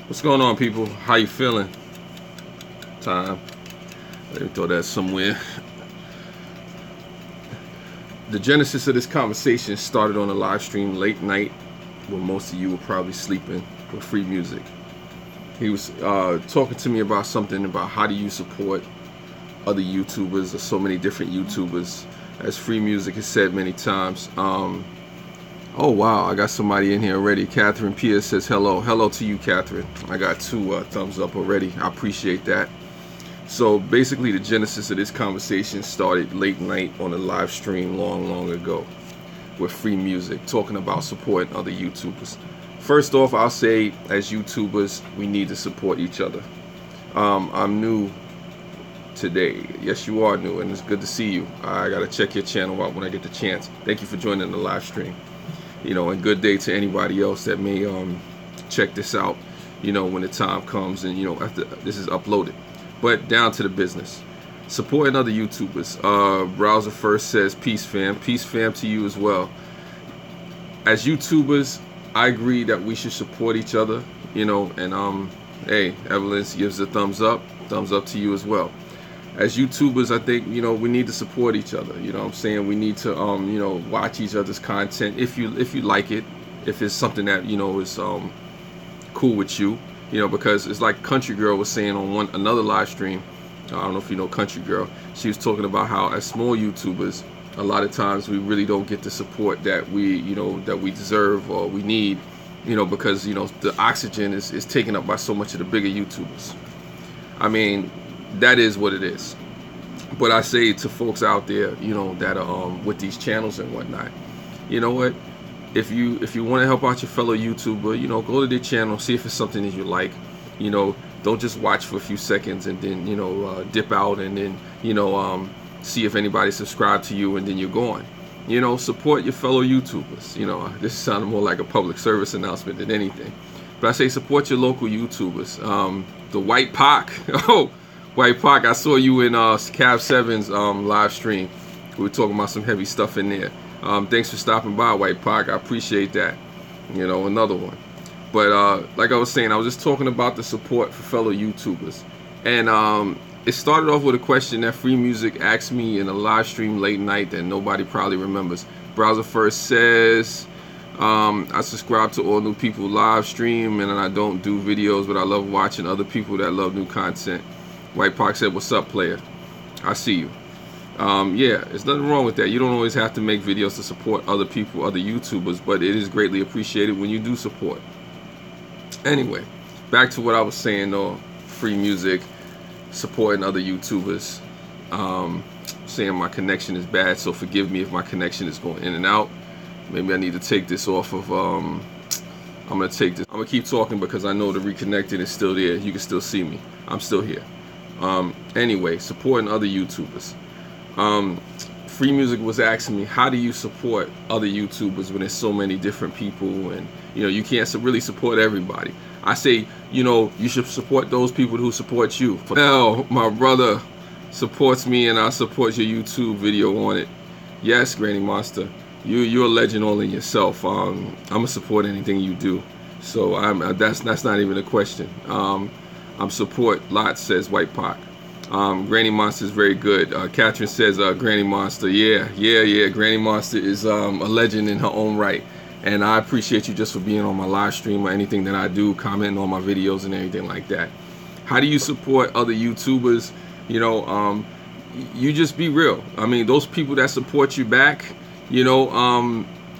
What's going on, people? How you feeling? Time. Let me throw that somewhere. The genesis of this conversation started on a live stream late night when most of you were probably sleeping with Free Music. He was talking to me about something about how do you support other YouTubers or so many different YouTubers. As Free Music has said many times. Oh wow, I got somebody in here already. Catherine Pierce says hello. Hello to you, Catherine. I got 2 thumbs up already. I appreciate that. So basically the genesis of this conversation started late night on a live stream long ago with Free Music, talking about supporting other YouTubers. First off, I'll say as YouTubers, we need to support each other. I'm new today. Yes, you are new, and it's good to see you. I gotta check your channel out when I get the chance. Thank you for joining the live stream. And good day to anybody else that may check this out, when the time comes and, after this is uploaded. But down to the business. Supporting other YouTubers. Browser First says, peace fam. Peace fam to you as well. As YouTubers, I agree that we should support each other, and hey, Evelyn gives a thumbs up to you as well. As YouTubers, I think, we need to support each other. What I'm saying? We need to, watch each other's content if you like it, if it's something that, is cool with you, because it's like Country Girl was saying on another live stream. I don't know if you know Country Girl. She was talking about how as small YouTubers, a lot of times we really don't get the support that we, that we deserve or we need, because, the oxygen is taken up by so much of the bigger YouTubers. I mean, that is what it is. But I say to folks out there, that are with these channels and whatnot, you know what? If you want to help out your fellow YouTuber, go to their channel, see if it's something that you like. Don't just watch for a few seconds and then dip out and then see if anybody subscribed to you and then you're gone. Support your fellow YouTubers. This sounded more like a public service announcement than anything. But I say support your local YouTubers. The White Pac. Oh. White Pac, I saw you in Cav 7's live stream. We were talking about some heavy stuff in there. Thanks for stopping by, White Pac. I appreciate that. Another one. But like I was saying, I was just talking about the support for fellow YouTubers. And it started off with a question that Free Music asked me in a live stream late night that nobody probably remembers. Browser First says, I subscribe to All New People live stream, and I don't do videos, but I love watching other people that love new content. White Pac said, what's up, player? I see you. Yeah, there's nothing wrong with that. You don't always have to make videos to support other people, other YouTubers, but it is greatly appreciated when you do support. Anyway, back to what I was saying though. Free Music, supporting other YouTubers. Saying my connection is bad, so forgive me if my connection is going in and out. Maybe I need to take this off of, I'm going to take this. I'm going to keep talking because I know the reconnecting is still there. You can still see me. I'm still here. Anyway, supporting other YouTubers. Free Music was asking me, how do you support other YouTubers when there's so many different people and you can't really support everybody? I say, you should support those people who support you. Hell, my brother supports me and I support your YouTube video on it. Yes, Granny Monster, you're a legend all in yourself. I'm gonna support anything you do. So that's not even a question. I'm support lots, says White Pac. Granny Monster is very good. Catherine says Granny Monster. Yeah. Granny Monster is a legend in her own right. And I appreciate you just for being on my live stream or anything that I do, commenting on my videos and everything like that. How do you support other YouTubers? You just be real. I mean, those people that support you back, you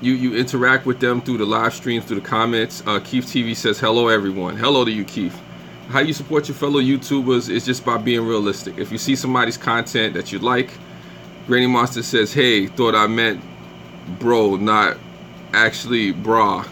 interact with them through the live streams, through the comments. Keith TV says, hello, everyone. Hello to you, Keith. How you support your fellow YouTubers is just by being realistic. If you see somebody's content that you like, Granny Monster says, hey, thought I meant bro, not actually bra.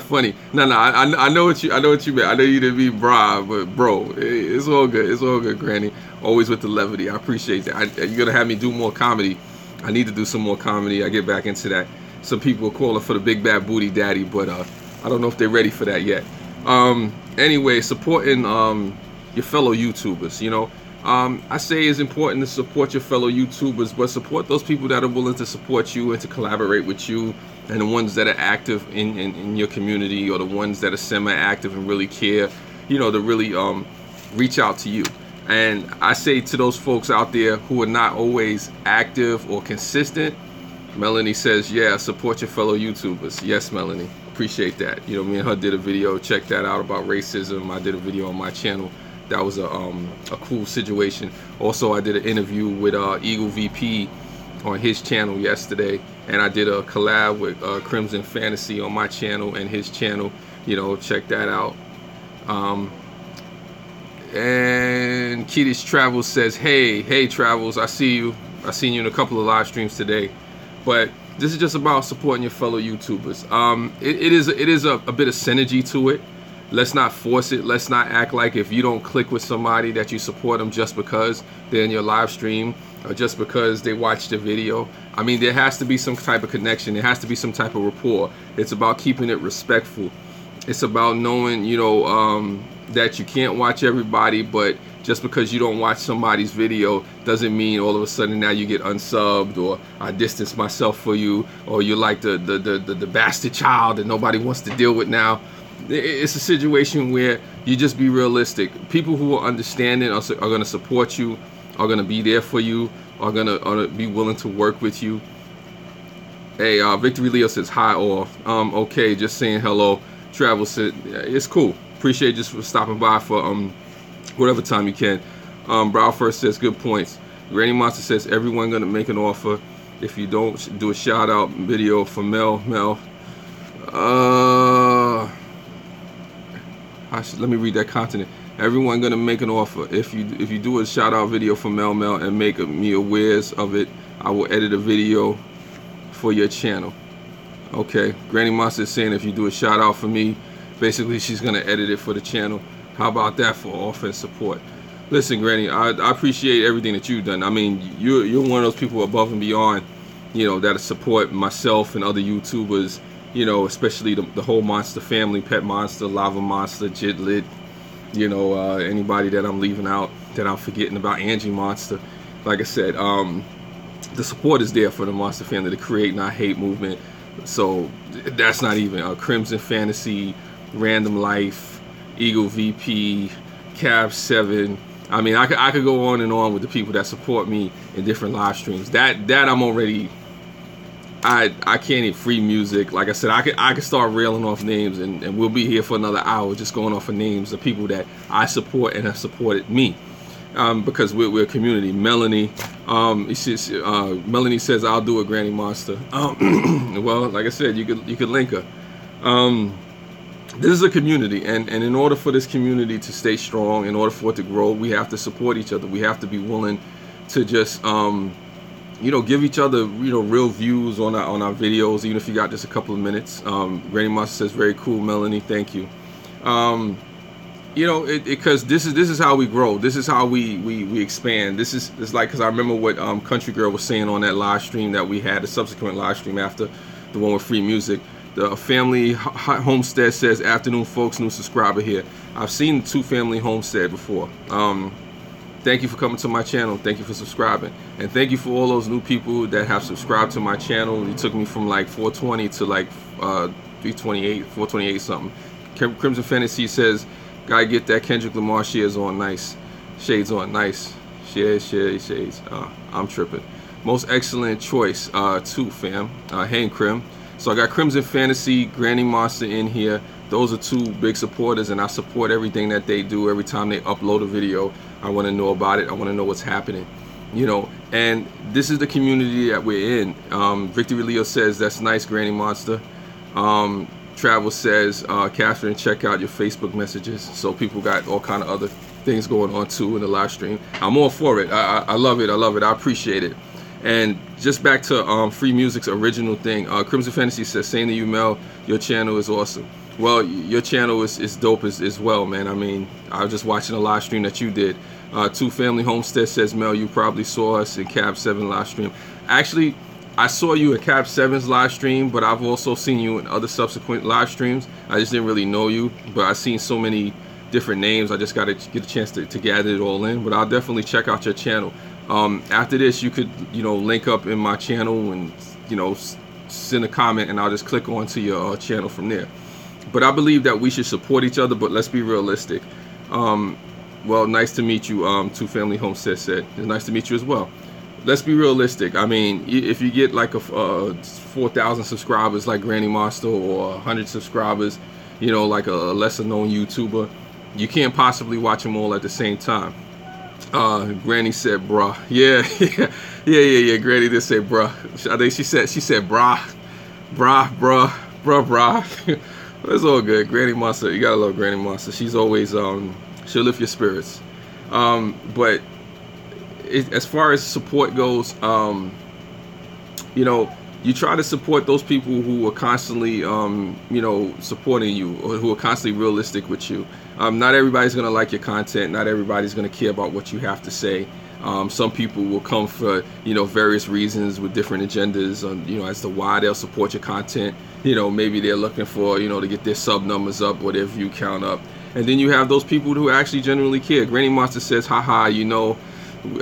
Funny. No, I know what you meant. I know you didn't mean bra, but bro, it's all good. It's all good, Granny. Always with the levity. I appreciate that. You're gonna have me do more comedy. I need to do some more comedy. I get back into that. Some people are calling for the big bad booty daddy, but I don't know if they're ready for that yet. Anyway, supporting your fellow YouTubers, I say it's important to support your fellow YouTubers, but support those people that are willing to support you and to collaborate with you, and the ones that are active in your community, or the ones that are semi-active and really care. to really reach out to you. And I say to those folks out there who are not always active or consistent, Melanie says, yeah, support your fellow YouTubers. Yes, Melanie, appreciate that. Me and her did a video, check that out, about racism. I did a video on my channel. That was a cool situation. Also, I did an interview with Eagle VP on his channel yesterday, and I did a collab with Crimson Fantasy on my channel and his channel. Check that out. And Ketis Travels says, hey Travels, I see you. I seen you in a couple of live streams today. But this is just about supporting your fellow YouTubers. It is a bit of synergy to it. Let's not force it. Let's not act like if you don't click with somebody that you support them just because they're in your live stream or just because they watched the video. I mean, there has to be some type of connection. There has to be some type of rapport. It's about keeping it respectful. It's about knowing, that you can't watch everybody, but just because you don't watch somebody's video doesn't mean all of a sudden now you get unsubbed, or I distance myself for you, or you're like the bastard child that nobody wants to deal with now. It's a situation where you just be realistic. People who are understanding are going to support you, are going to be there for you, are going to be willing to work with you. Hey, Victory Leo says hi all. Okay, just saying hello. Travel said it's cool. Appreciate just for stopping by for whatever time you can. Brow First says good points. Granny Monster says everyone gonna make an offer. If you don't, do a shout out video for Mel. Let me read that continent. Everyone gonna make an offer. If you do a shout out video for Mel and make me aware of it, I will edit a video for your channel. Okay, Granny Monster is saying if you do a shout out for me, basically she's gonna edit it for the channel. How about that for offer and support? Listen, Granny, I appreciate everything that you've done. I mean, you're one of those people above and beyond, that support myself and other YouTubers, especially the whole Monster family, Pet Monster, Lava Monster, Jitlit, anybody that I'm leaving out, that I'm forgetting about, Angie Monster. Like I said, the support is there for the Monster family, the Create Not Hate movement. So that's not even Crimson Fantasy, Random Life, Eagle VP, Cab 7. I mean, I could go on and on with the people that support me in different live streams. That I'm already, I can't even free music. Like I said, I could start railing off names, and we'll be here for another hour just going off of names of people that I support and have supported me. Because we're a community. Melanie, Melanie says I'll do a Granny Monster. Well, like I said, you could link her. This is a community, and in order for this community to stay strong, in order for it to grow, we have to support each other. We have to be willing to just give each other real views on our videos, even if you got just a couple of minutes. Granny Monster says very cool, Melanie, thank you. Because this is how we grow. This is how we expand. It's like, because I remember what Country Girl was saying on that live stream that we had, a subsequent live stream after the one with free music. The Family Homestead says, afternoon folks, new subscriber here. I've seen the Two Family Homestead before. Thank you for coming to my channel. Thank you for subscribing, and thank you for all those new people that have subscribed to my channel. You took me from like 420 to like 328, 428 something. Crimson Fantasy says, gotta get that Kendrick Lamar shares on, nice. Shades on, nice. Shades. I'm tripping. Most excellent choice, too, fam. Hey, Crim. So I got Crimson Fantasy, Granny Monster in here. Those are two big supporters, and I support everything that they do. Every time they upload a video, I want to know about it. I want to know what's happening. And this is the community that we're in. Victory Leo says, that's nice, Granny Monster. Travel says, Catherine, check out your Facebook messages. So people got all kind of other things going on too in the live stream. I'm all for it. I love it. I appreciate it. And just back to Free Music's original thing. Crimson Fantasy says, saying to you, Mel, your channel is awesome. Well, your channel is dope as well, man. I mean, I was just watching a live stream that you did. Two Family Homestead says, Mel, you probably saw us in Cab 7 live stream. Actually, I saw you at Cab 7's live stream, but I've also seen you in other subsequent live streams. I just didn't really know you, but I've seen so many different names. I just got to get a chance to gather it all in. But I'll definitely check out your channel. After this, you could, link up in my channel and, send a comment, and I'll just click onto your channel from there. But I believe that we should support each other, but let's be realistic. Well, nice to meet you, Two Family Homestead said. It's nice to meet you as well. Let's be realistic. I mean, if you get like a 4,000 subscribers like Granny Monster, or 100 subscribers, you know, like a lesser known YouTuber, you can't possibly watch them all at the same time. Granny said, bruh. Yeah. Granny did say, bruh. I think she said, bruh. It's all good. Granny Monster, you gotta love Granny Monster. She's always, she'll lift your spirits. But as far as support goes, you know, you try to support those people who are constantly, you know, supporting you, or who are constantly realistic with you. Not everybody's going to like your content. Not everybody's going to care about what you have to say. Some people will come for, you know, various reasons with different agendas, you know, as to why they'll support your content. You know, maybe they're looking for, you know, to get their sub numbers up or their view count up. And then you have those people who actually genuinely care. Granny Monster says, haha, you know,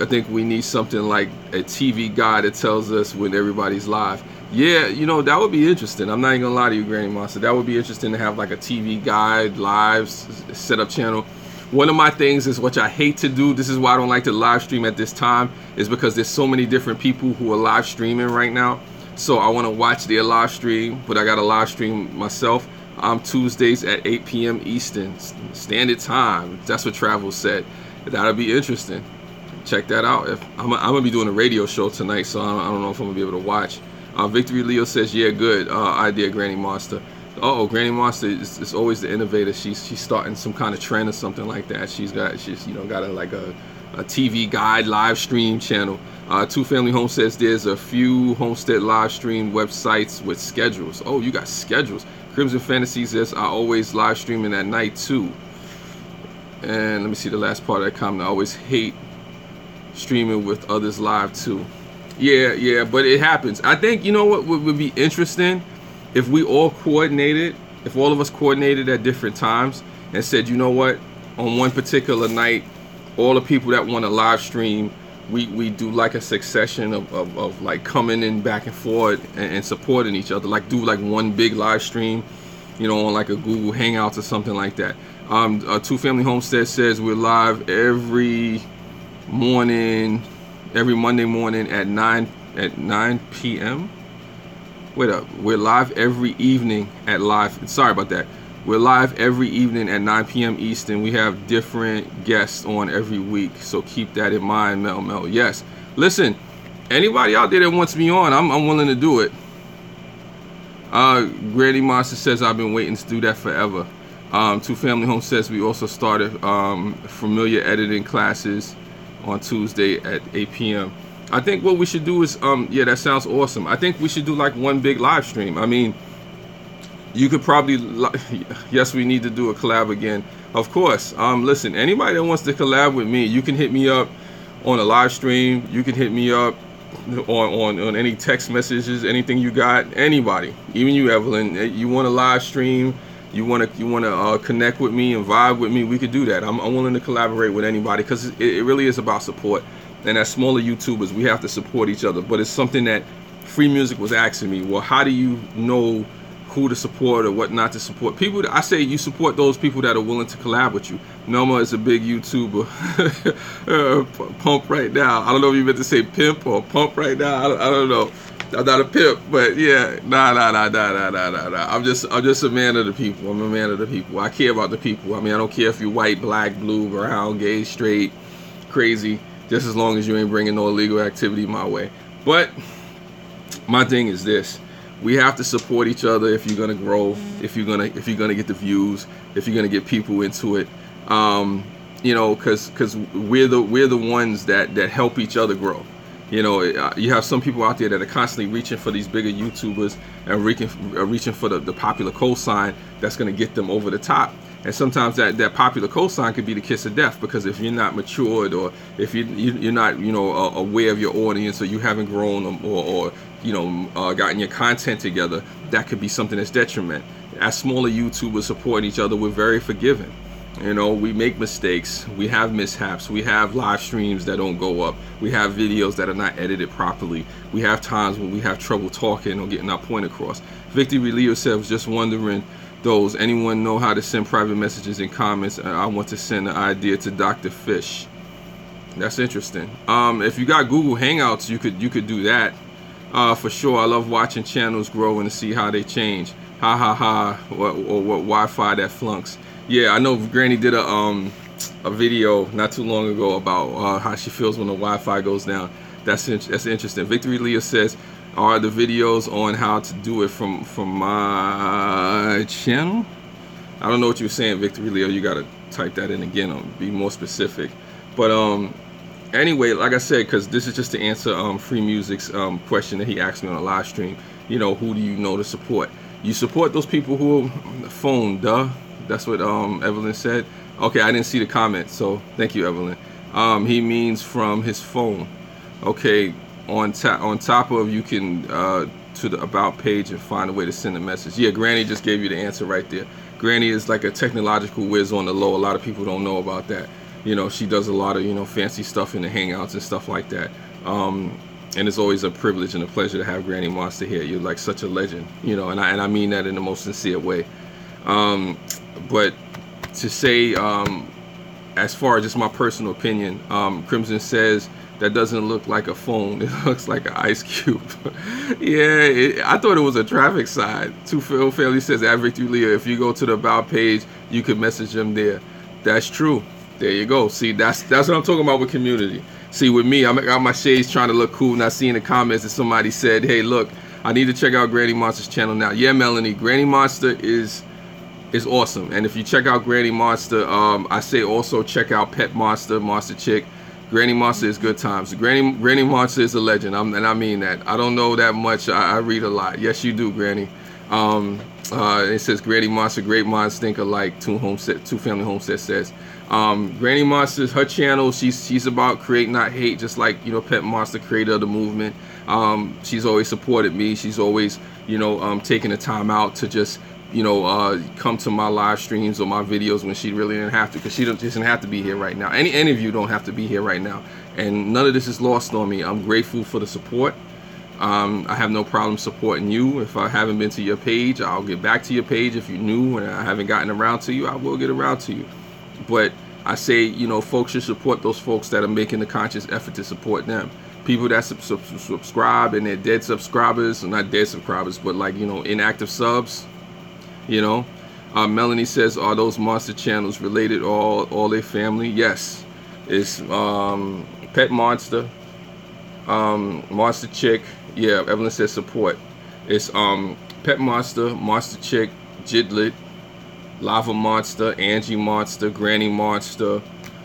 I think we need something like a TV guide that tells us when everybody's live. Yeah, you know, that would be interesting. I'm not even gonna lie to you, Granny Monster. That would be interesting to have like a TV guide, live setup channel. One of my things is, which I hate to do, this is why I don't like to live stream at this time, is because there's so many different people who are live streaming right now. So I want to watch their live stream, but I got to live stream myself. Tuesdays at 8 p.m. Eastern Standard Time. That's what Travel said. That'll be interesting. Check that out. If I'm gonna be doing a radio show tonight, so I don't know if I'm gonna be able to watch. Victory Leo says, yeah, good idea, Granny Monster. Granny Monster is always the innovator. She's starting some kind of trend or something like that. She's got a TV guide live stream channel. Two Family Home says there's a few homestead live stream websites with schedules. Oh, you got schedules. Crimson Fantasy says, I always live streaming at night too. And let me see the last part of that comment. I always hate streaming with others live too. Yeah, but it happens. I think, you know what would be interesting, if we all coordinated, if all of us coordinated at different times and said, you know what, on one particular night, all the people that want to live stream, we do like a succession of like coming in back and forth and supporting each other, like do like one big live stream, you know, on like a Google Hangouts or something like that. Two Family Homestead says we're live every morning, every Monday morning at 9 p.m. Wait up, we're live every evening at sorry about that. We're live every evening at 9 p.m. Eastern. We have different guests on every week, so keep that in mind, Mel. Yes, listen, anybody out there that wants me on, I'm willing to do it. Granny Monster says I've been waiting to do that forever. Two Family Home says we also started familiar editing classes on Tuesday at 8 p.m. I think what we should do is, yeah, that sounds awesome. I think we should do like one big live stream. I mean, you could probably, yes, we need to do a collab again. Of course. Listen, anybody that wants to collab with me, you can hit me up on a live stream. You can hit me up on any text messages, anything you got, anybody, even you, Evelyn. You want a live stream? You want to connect with me and vibe with me? We could do that. I'm willing to collaborate with anybody, because it really is about support. And as smaller YouTubers, we have to support each other. But it's something that Free Music was asking me. Well, how do you know who to support or what not to support? People, I say you support those people that are willing to collab with you. Melma is a big YouTuber. Pump right now. I don't know if you meant to say pimp or pump right now. I don't know. I'm not a pimp, but yeah, nah. I'm just a man of the people. I'm a man of the people. I care about the people. I mean, I don't care if you're white, black, blue, brown, gay, straight, crazy, just as long as you ain't bringing no illegal activity my way. But my thing is this: we have to support each other if you're gonna grow, if you're gonna get the views, if you're gonna get people into it. You know, because we're the ones that help each other grow. You know, you have some people out there that are constantly reaching for these bigger YouTubers and reaching for the popular cosign that's going to get them over the top. And sometimes that popular cosign could be the kiss of death, because if you're not matured, or if you're not, you know, aware of your audience, or you haven't grown, or you know, gotten your content together, that could be something that's detriment. As smaller YouTubers supporting each other, we're very forgiving. You know, we make mistakes, we have mishaps, we have live streams that don't go up, we have videos that are not edited properly, we have times when we have trouble talking or getting our point across. Victory Leo said, was just wondering those. Anyone know how to send private messages and comments? I want to send an idea to Dr. Fish. That's interesting. If you got Google Hangouts, you could do that for sure. I love watching channels grow and to see how they change. Ha ha ha. What Wi-Fi that flunks. Yeah, I know Granny did a video not too long ago about how she feels when the Wi-Fi goes down. That's interesting. Victory Leah says, are the videos on how to do it from my channel? I don't know what you're saying, Victory Leah. You gotta type that in again or be more specific. But anyway, like I said, because this is just to answer Free Music's question that he asked me on a live stream. You know, who do you know to support? You support those people who are phone, duh. That's what Evelyn said. Okay, I didn't see the comment, so thank you, Evelyn. He means from his phone. Okay, on top of, you can to the about page and find a way to send a message. Yeah, Granny just gave you the answer right there. Granny is like a technological whiz on the low. A lot of people don't know about that. You know, she does a lot of, you know, fancy stuff in the Hangouts and stuff like that. And it's always a privilege and a pleasure to have Granny Monster here. You're like such a legend, you know, and I mean that in the most sincere way. But to say, as far as just my personal opinion, Crimson says that doesn't look like a phone. It looks like an ice cube. Yeah, I thought it was a traffic sign. Two Phil Family says, at Victory Leah, if you go to the about page, you can message them there. That's true. There you go. See, that's what I'm talking about with community. See, with me, I got my shades trying to look cool, and I see in the comments that somebody said, hey, look, I need to check out Granny Monster's channel now. Yeah, Melanie, Granny Monster is awesome. And if you check out Granny Monster, I say also check out Pet Monster, Monster Chick. Granny Monster is good times. Granny Monster is a legend, and I mean that. I don't know that much. I read a lot. Yes, you do, Granny. It says Granny Monster, great minds think alike. Two Family Homestead says. Granny Monster's her channel. She's about create, not hate, just like, you know, Pet Monster, creator of the movement. She's always supported me. She's always, you know, taking the time out to just, you know, come to my live streams or my videos when she really didn't have to, because she doesn't have to be here right now. Any of you don't have to be here right now, and none of this is lost on me. I'm grateful for the support. I have no problem supporting you. If I haven't been to your page, I'll get back to your page. If you're new and I haven't gotten around to you, I will get around to you. But I say, you know, folks should support those folks that are making the conscious effort to support them. People that subscribe and they're dead subscribers, or not dead subscribers, but like, you know, inactive subs. You know, Melanie says, are those monster channels related, all their family? Yes, it's Pet Monster, Monster Chick. Yeah, Evelyn says support. It's Pet Monster, Monster Chick, Jidlet, Lava Monster, Angie Monster, Granny Monster,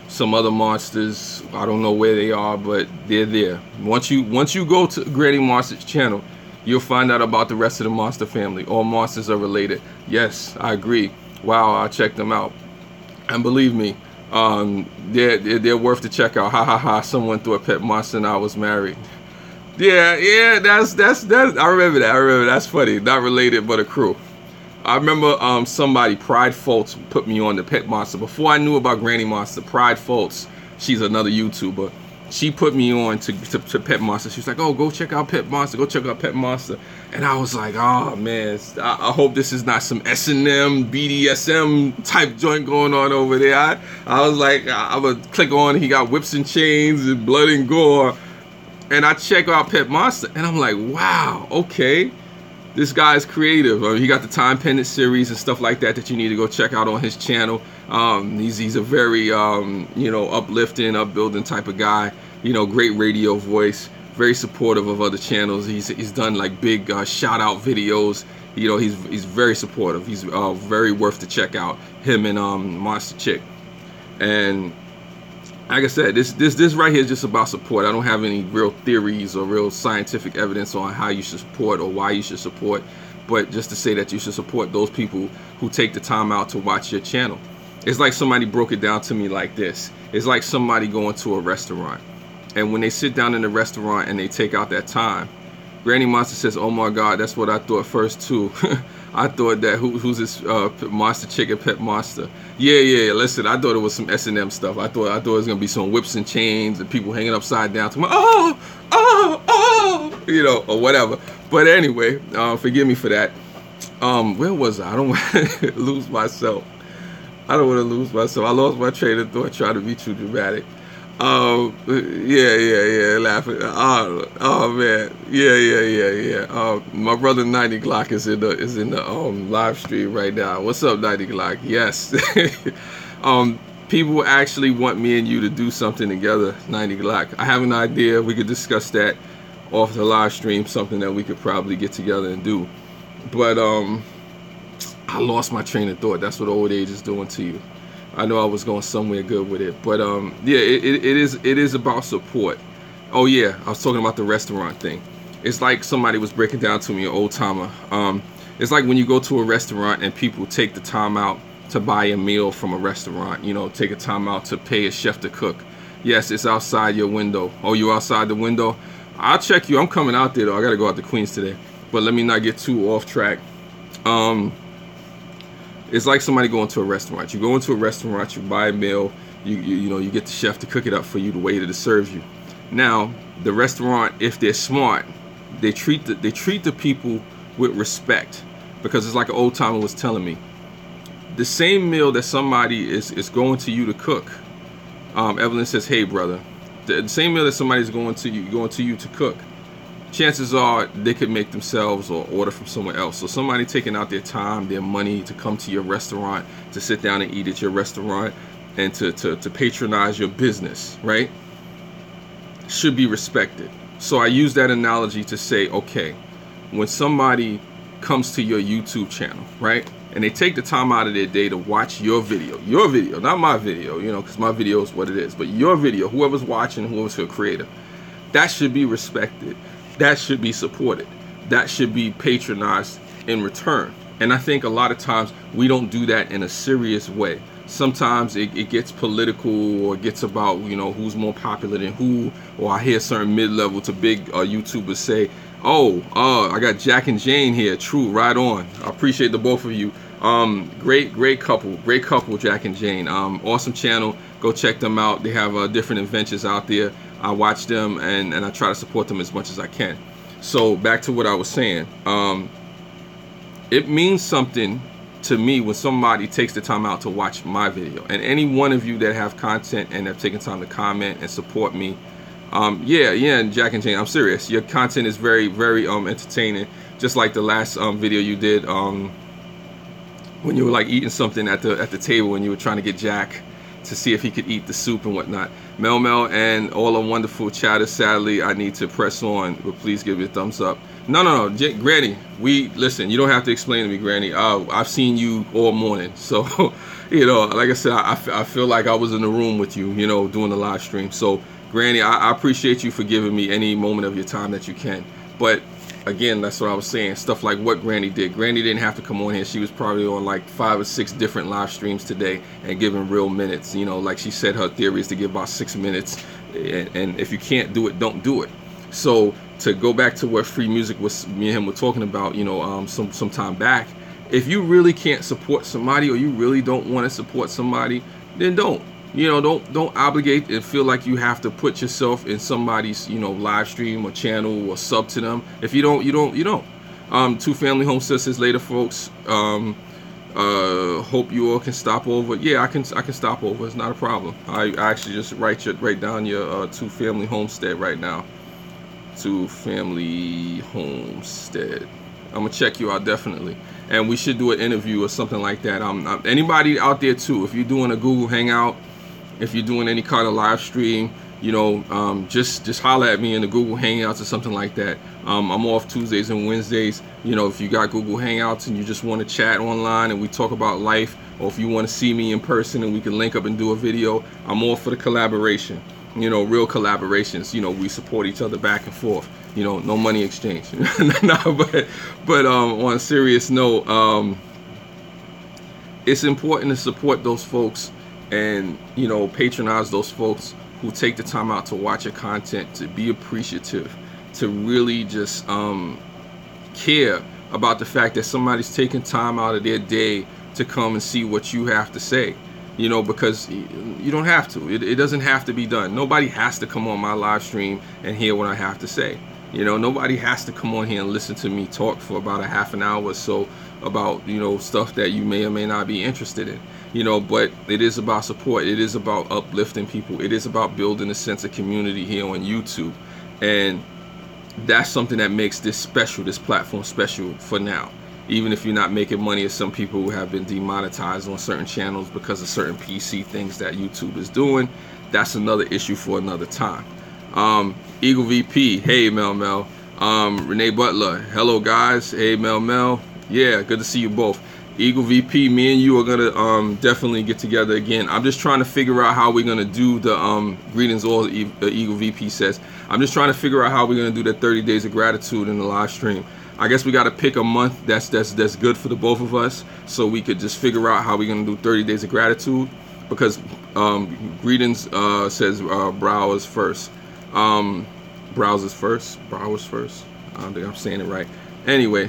some other monsters. I don't know where they are, but they're there. Once you go to Granny Monster's channel, you'll find out about the rest of the monster family. All monsters are related. Yes, I agree. Wow, I checked them out, and believe me, they're worth the check out. Ha ha ha! Someone threw a Pet Monster and I was married. Yeah. That's. I remember that. That's funny. Not related, but a crew. I remember somebody, Pride Foltz, put me on the Pet Monster before I knew about Granny Monster. Pride Foltz, she's another YouTuber. She put me on to Pet Monster. She was like, oh, go check out Pet Monster. Go check out Pet Monster. And I was like, oh, man, I hope this is not some S&M, BDSM type joint going on over there. I was like, I would click on, he got whips and chains and blood and gore. And I check out Pet Monster. And I'm like, wow, okay. This guy's creative. He got the Time Pendant series and stuff like that you need to go check out on his channel. He's a very, you know, uplifting, upbuilding type of guy. You know, great radio voice. Very supportive of other channels. He's done like big shout out videos. You know, he's very supportive. He's very worth to check out. Him and Monster Chick. And like I said, this right here is just about support. I don't have any real theories or real scientific evidence on how you should support or why you should support, but just to say that you should support those people who take the time out to watch your channel. It's like somebody broke it down to me like this. It's like somebody going to a restaurant, and when they sit down in the restaurant and they take out that time, Granny Monster says, oh my God, that's what I thought first too. I thought that who's this Monster Chick and Pet Monster? Yeah. Listen, I thought it was some S&M stuff. I thought it was gonna be some whips and chains and people hanging upside down. To my, oh, you know, or whatever. But anyway, forgive me for that. Where was I? I don't want to lose myself. I don't want to lose myself. I lost my train of thought trying to be too dramatic. Yeah, laughing. Oh man, yeah. My brother 90 Glock is in the live stream right now. What's up, 90 Glock? Yes. People actually want me and you to do something together, 90 Glock. I have an idea. We could discuss that off the live stream. Something that we could probably get together and do. But I lost my train of thought. That's what old age is doing to you. I know I was going somewhere good with it, but yeah, it is about support. Oh yeah, I was talking about the restaurant thing. It's like somebody was breaking down to me, an old timer. It's like when you go to a restaurant and people take the time out to buy a meal from a restaurant. You know, take a time out to pay a chef to cook. Yes, it's outside your window. Oh, you outside the window? I'll check you. I'm coming out there though. I gotta go out to Queens today. But let me not get too off track. It's like somebody going to a restaurant. You go into a restaurant, you buy a meal, you know, you get the chef to cook it up for you, the waiter to serve you. Now, the restaurant, if they're smart, they treat the people with respect, because it's like an old timer was telling me. The same meal that somebody is going to you to cook. Evelyn says, "Hey, brother," the same meal that somebody's going to you to cook. Chances are they could make themselves or order from somewhere else. So somebody taking out their time, their money to come to your restaurant, to sit down and eat at your restaurant, and to patronize your business, right? Should be respected. So I use that analogy to say, okay, when somebody comes to your YouTube channel, right, and they take the time out of their day to watch your video, not my video, you know, because my video is what it is, but your video, whoever's watching, whoever's your creator, that should be respected. That should be supported. That should be patronized in return. And I think a lot of times we don't do that in a serious way. Sometimes it gets political, or it gets about, you know, who's more popular than who. Or I hear certain mid-level to big YouTubers say, oh, I got Jack and Jane here. True, right on. I appreciate the both of you. Great couple, Jack and Jane. Awesome channel. Go check them out. They have different adventures out there. I watch them and I try to support them as much as I can. So back to what I was saying. It means something to me when somebody takes the time out to watch my video. And any one of you that have content and have taken time to comment and support me, and Jack and Jane, I'm serious. Your content is very, very entertaining. Just like the last video you did when you were like eating something at the table and you were trying to get Jack to see if he could eat the soup and whatnot. Mel and all the wonderful chatter. Sadly, I need to press on, but please give me a thumbs up. No, Granny, listen, you don't have to explain to me, Granny. I've seen you all morning, so you know, like I said, I feel like I was in the room with you, you know, doing the live stream. So Granny, I appreciate you for giving me any moment of your time that you can. But again, that's what I was saying. Stuff like what Granny did. Granny didn't have to come on here. She was probably on like 5 or 6 different live streams today and giving real minutes. You know, like she said, her theory is to give about 6 minutes. And if you can't do it, don't do it. So to go back to what free music was, me and him were talking about, you know, some time back. If you really can't support somebody, or you really don't want to support somebody, then don't. You know, don't obligate and feel like you have to put yourself in somebody's, you know, live stream or channel or sub to them. If you don't, you don't. Two Family Home Sisters later, folks. Hope you all can stop over. Yeah, I can stop over. It's not a problem. I actually just write down your Two Family Homestead right now. Two Family Homestead. I'm gonna check you out definitely, and we should do an interview or something like that. Anybody out there too, if you're doing a Google Hangout, if you're doing any kind of live stream, you know, just holler at me in the Google Hangouts or something like that. I'm off Tuesdays and Wednesdays. You know, if you got Google Hangouts and you just want to chat online and we talk about life, or if you want to see me in person and we can link up and do a video, I'm all for the collaboration. You know, real collaborations. You know, we support each other back and forth. You know, no money exchange. No, but on a serious note, it's important to support those folks and, you know, patronize those folks who take the time out to watch your content, to be appreciative, to really just care about the fact that somebody's taking time out of their day to come and see what you have to say. You know, because you don't have to. It doesn't have to be done. Nobody has to come on my live stream and hear what I have to say. You know, nobody has to come on here and listen to me talk for about a half an hour or so about, you know, stuff that you may or may not be interested in, you know. But it is about support. It is about uplifting people. It is about building a sense of community here on YouTube, and that's something that makes this special, this platform special for now. Even if you're not making money, as some people who have been demonetized on certain channels because of certain PC things that YouTube is doing, that's another issue for another time. Eagle VP, hey Mel. Renee Butler, hello guys, hey Mel. Yeah, good to see you both. Eagle VP, me and you are gonna definitely get together again. I'm just trying to figure out how we're gonna do the greetings all, Eagle VP says. I'm just trying to figure out how we're gonna do the 30 days of gratitude in the live stream. I guess we got to pick a month that's good for the both of us, so we could just figure out how we're gonna do 30 days of gratitude. Because greetings says browse first. Browsers first. I don't think I'm saying it right. Anyway,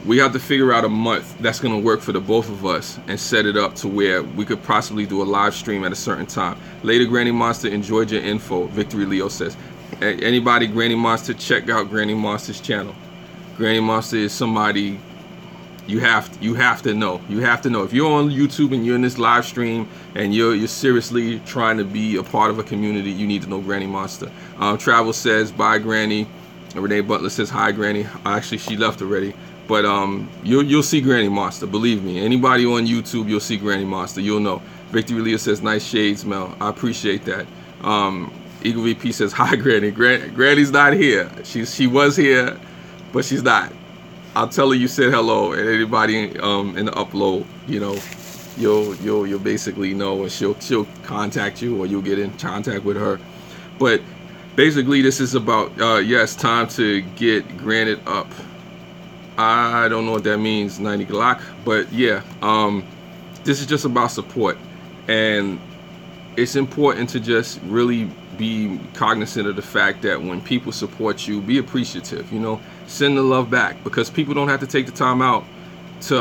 we have to figure out a month that's gonna work for the both of us and set it up to where we could possibly do a live stream at a certain time. Later, Granny Monster, enjoyed your info. Victory Leo says. Anybody Granny Monster, check out Granny Monster's channel. Granny Monster is somebody you have to know. You have to know. If you're on YouTube and you're in this live stream and you're seriously trying to be a part of a community, you need to know Granny Monster. Travel says bye Granny. Renee Butler says hi Granny. Actually, she left already. But you'll see Granny Monster. Believe me. Anybody on YouTube, you'll see Granny Monster. You'll know. Victory Leah says nice shades, Mel. I appreciate that. Eagle VP says hi Granny. Granny's not here. She was here, but she's not. I'll tell her you said hello, and anybody in the upload, you know, you'll basically know, and she'll contact you, or you'll get in contact with her. But basically, this is about yes, time to get granted up. I don't know what that means, 90 Glock, but yeah, this is just about support, and it's important to just really be cognizant of the fact that when people support you, be appreciative, you know, send the love back, because people don't have to take the time out to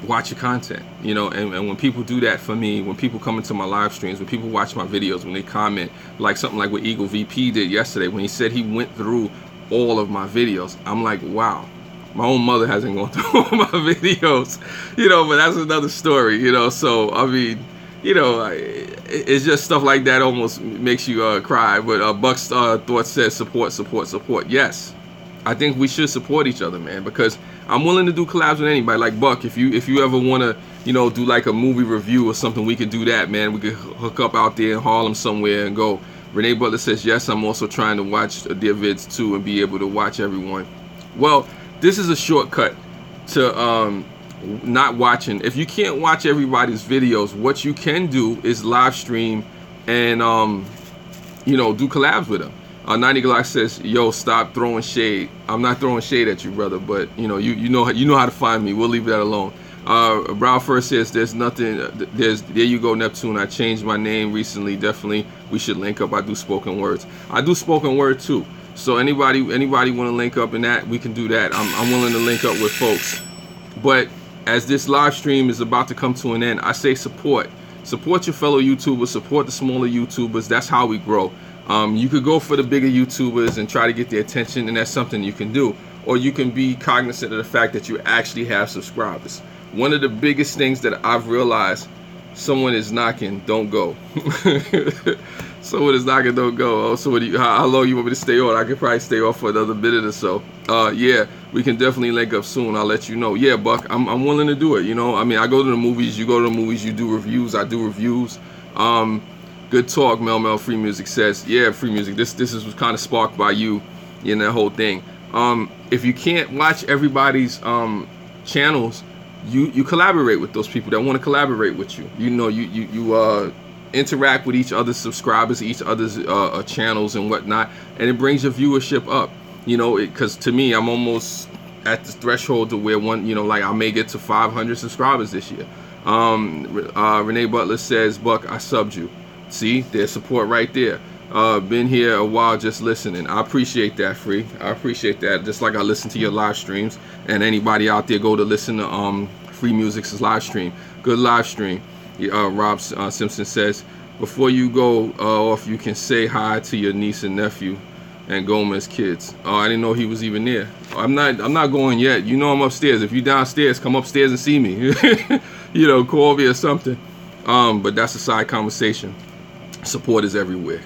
watch your content, you know. And when people do that for me, when people come into my live streams, when people watch my videos, when they comment, like something like what Eagle VP did yesterday when he said he went through all of my videos, I'm like, wow, my own mother hasn't gone through all my videos, you know. But that's another story, you know. So I mean, you know, it's just stuff like that almost makes you cry. But Buck's thought says support. Yes, I think we should support each other, man, because I'm willing to do collabs with anybody. Like Buck, if you ever want to, you know, do like a movie review or something, we could do that, man. We could hook up out there in Harlem somewhere and go. Renee Butler says yes, I'm also trying to watch their vids too and be able to watch everyone. Well, this is a shortcut to not watching. If you can't watch everybody's videos, what you can do is live stream and you know, do collabs with them. 90 Glock says, yo, stop throwing shade. I'm not throwing shade at you, brother, but you know, you know how to find me. We'll leave that alone. Brown First says there's nothing, there you go, Neptune. I changed my name recently. Definitely we should link up. I do spoken words. I do spoken word too. So anybody want to link up in that, we can do that. I'm willing to link up with folks. But as this live stream is about to come to an end, I say support your fellow YouTubers, support the smaller YouTubers. That's how we grow. You could go for the bigger YouTubers and try to get their attention, and that's something you can do. Or you can be cognizant of the fact that you actually have subscribers. One of the biggest things that I've realized, someone is knocking, don't go. Someone is knocking, don't go. Oh, so how long you want me to stay on? I could probably stay off for another minute or so. Yeah, we can definitely link up soon. I'll let you know. Yeah, Buck, I'm willing to do it. You know, I mean, I go to the movies, you go to the movies, you do reviews, I do reviews. Good talk, Mel. Free Music says, yeah, Free Music. This was kind of sparked by you in that whole thing. If you can't watch everybody's channels, you collaborate with those people that want to collaborate with you. You know, you interact with each other's subscribers, each other's channels and whatnot, and it brings your viewership up. You know, because to me, I'm almost at the threshold to where like I may get to 500 subscribers this year. Renee Butler says, Buck, I subbed you. See, there's support right there. Been here a while just listening. I appreciate that, Free. I appreciate that. Just like I listen to your live streams, and anybody out there go to listen to Free Music's live stream. Good live stream. Rob Simpson says, before you go off, you can say hi to your niece and nephew. and Gomez kids. Oh, I didn't know he was even there. I'm not going yet. You know I'm upstairs. If you downstairs, come upstairs and see me. You know, call me or something. But that's a side conversation. Support is everywhere.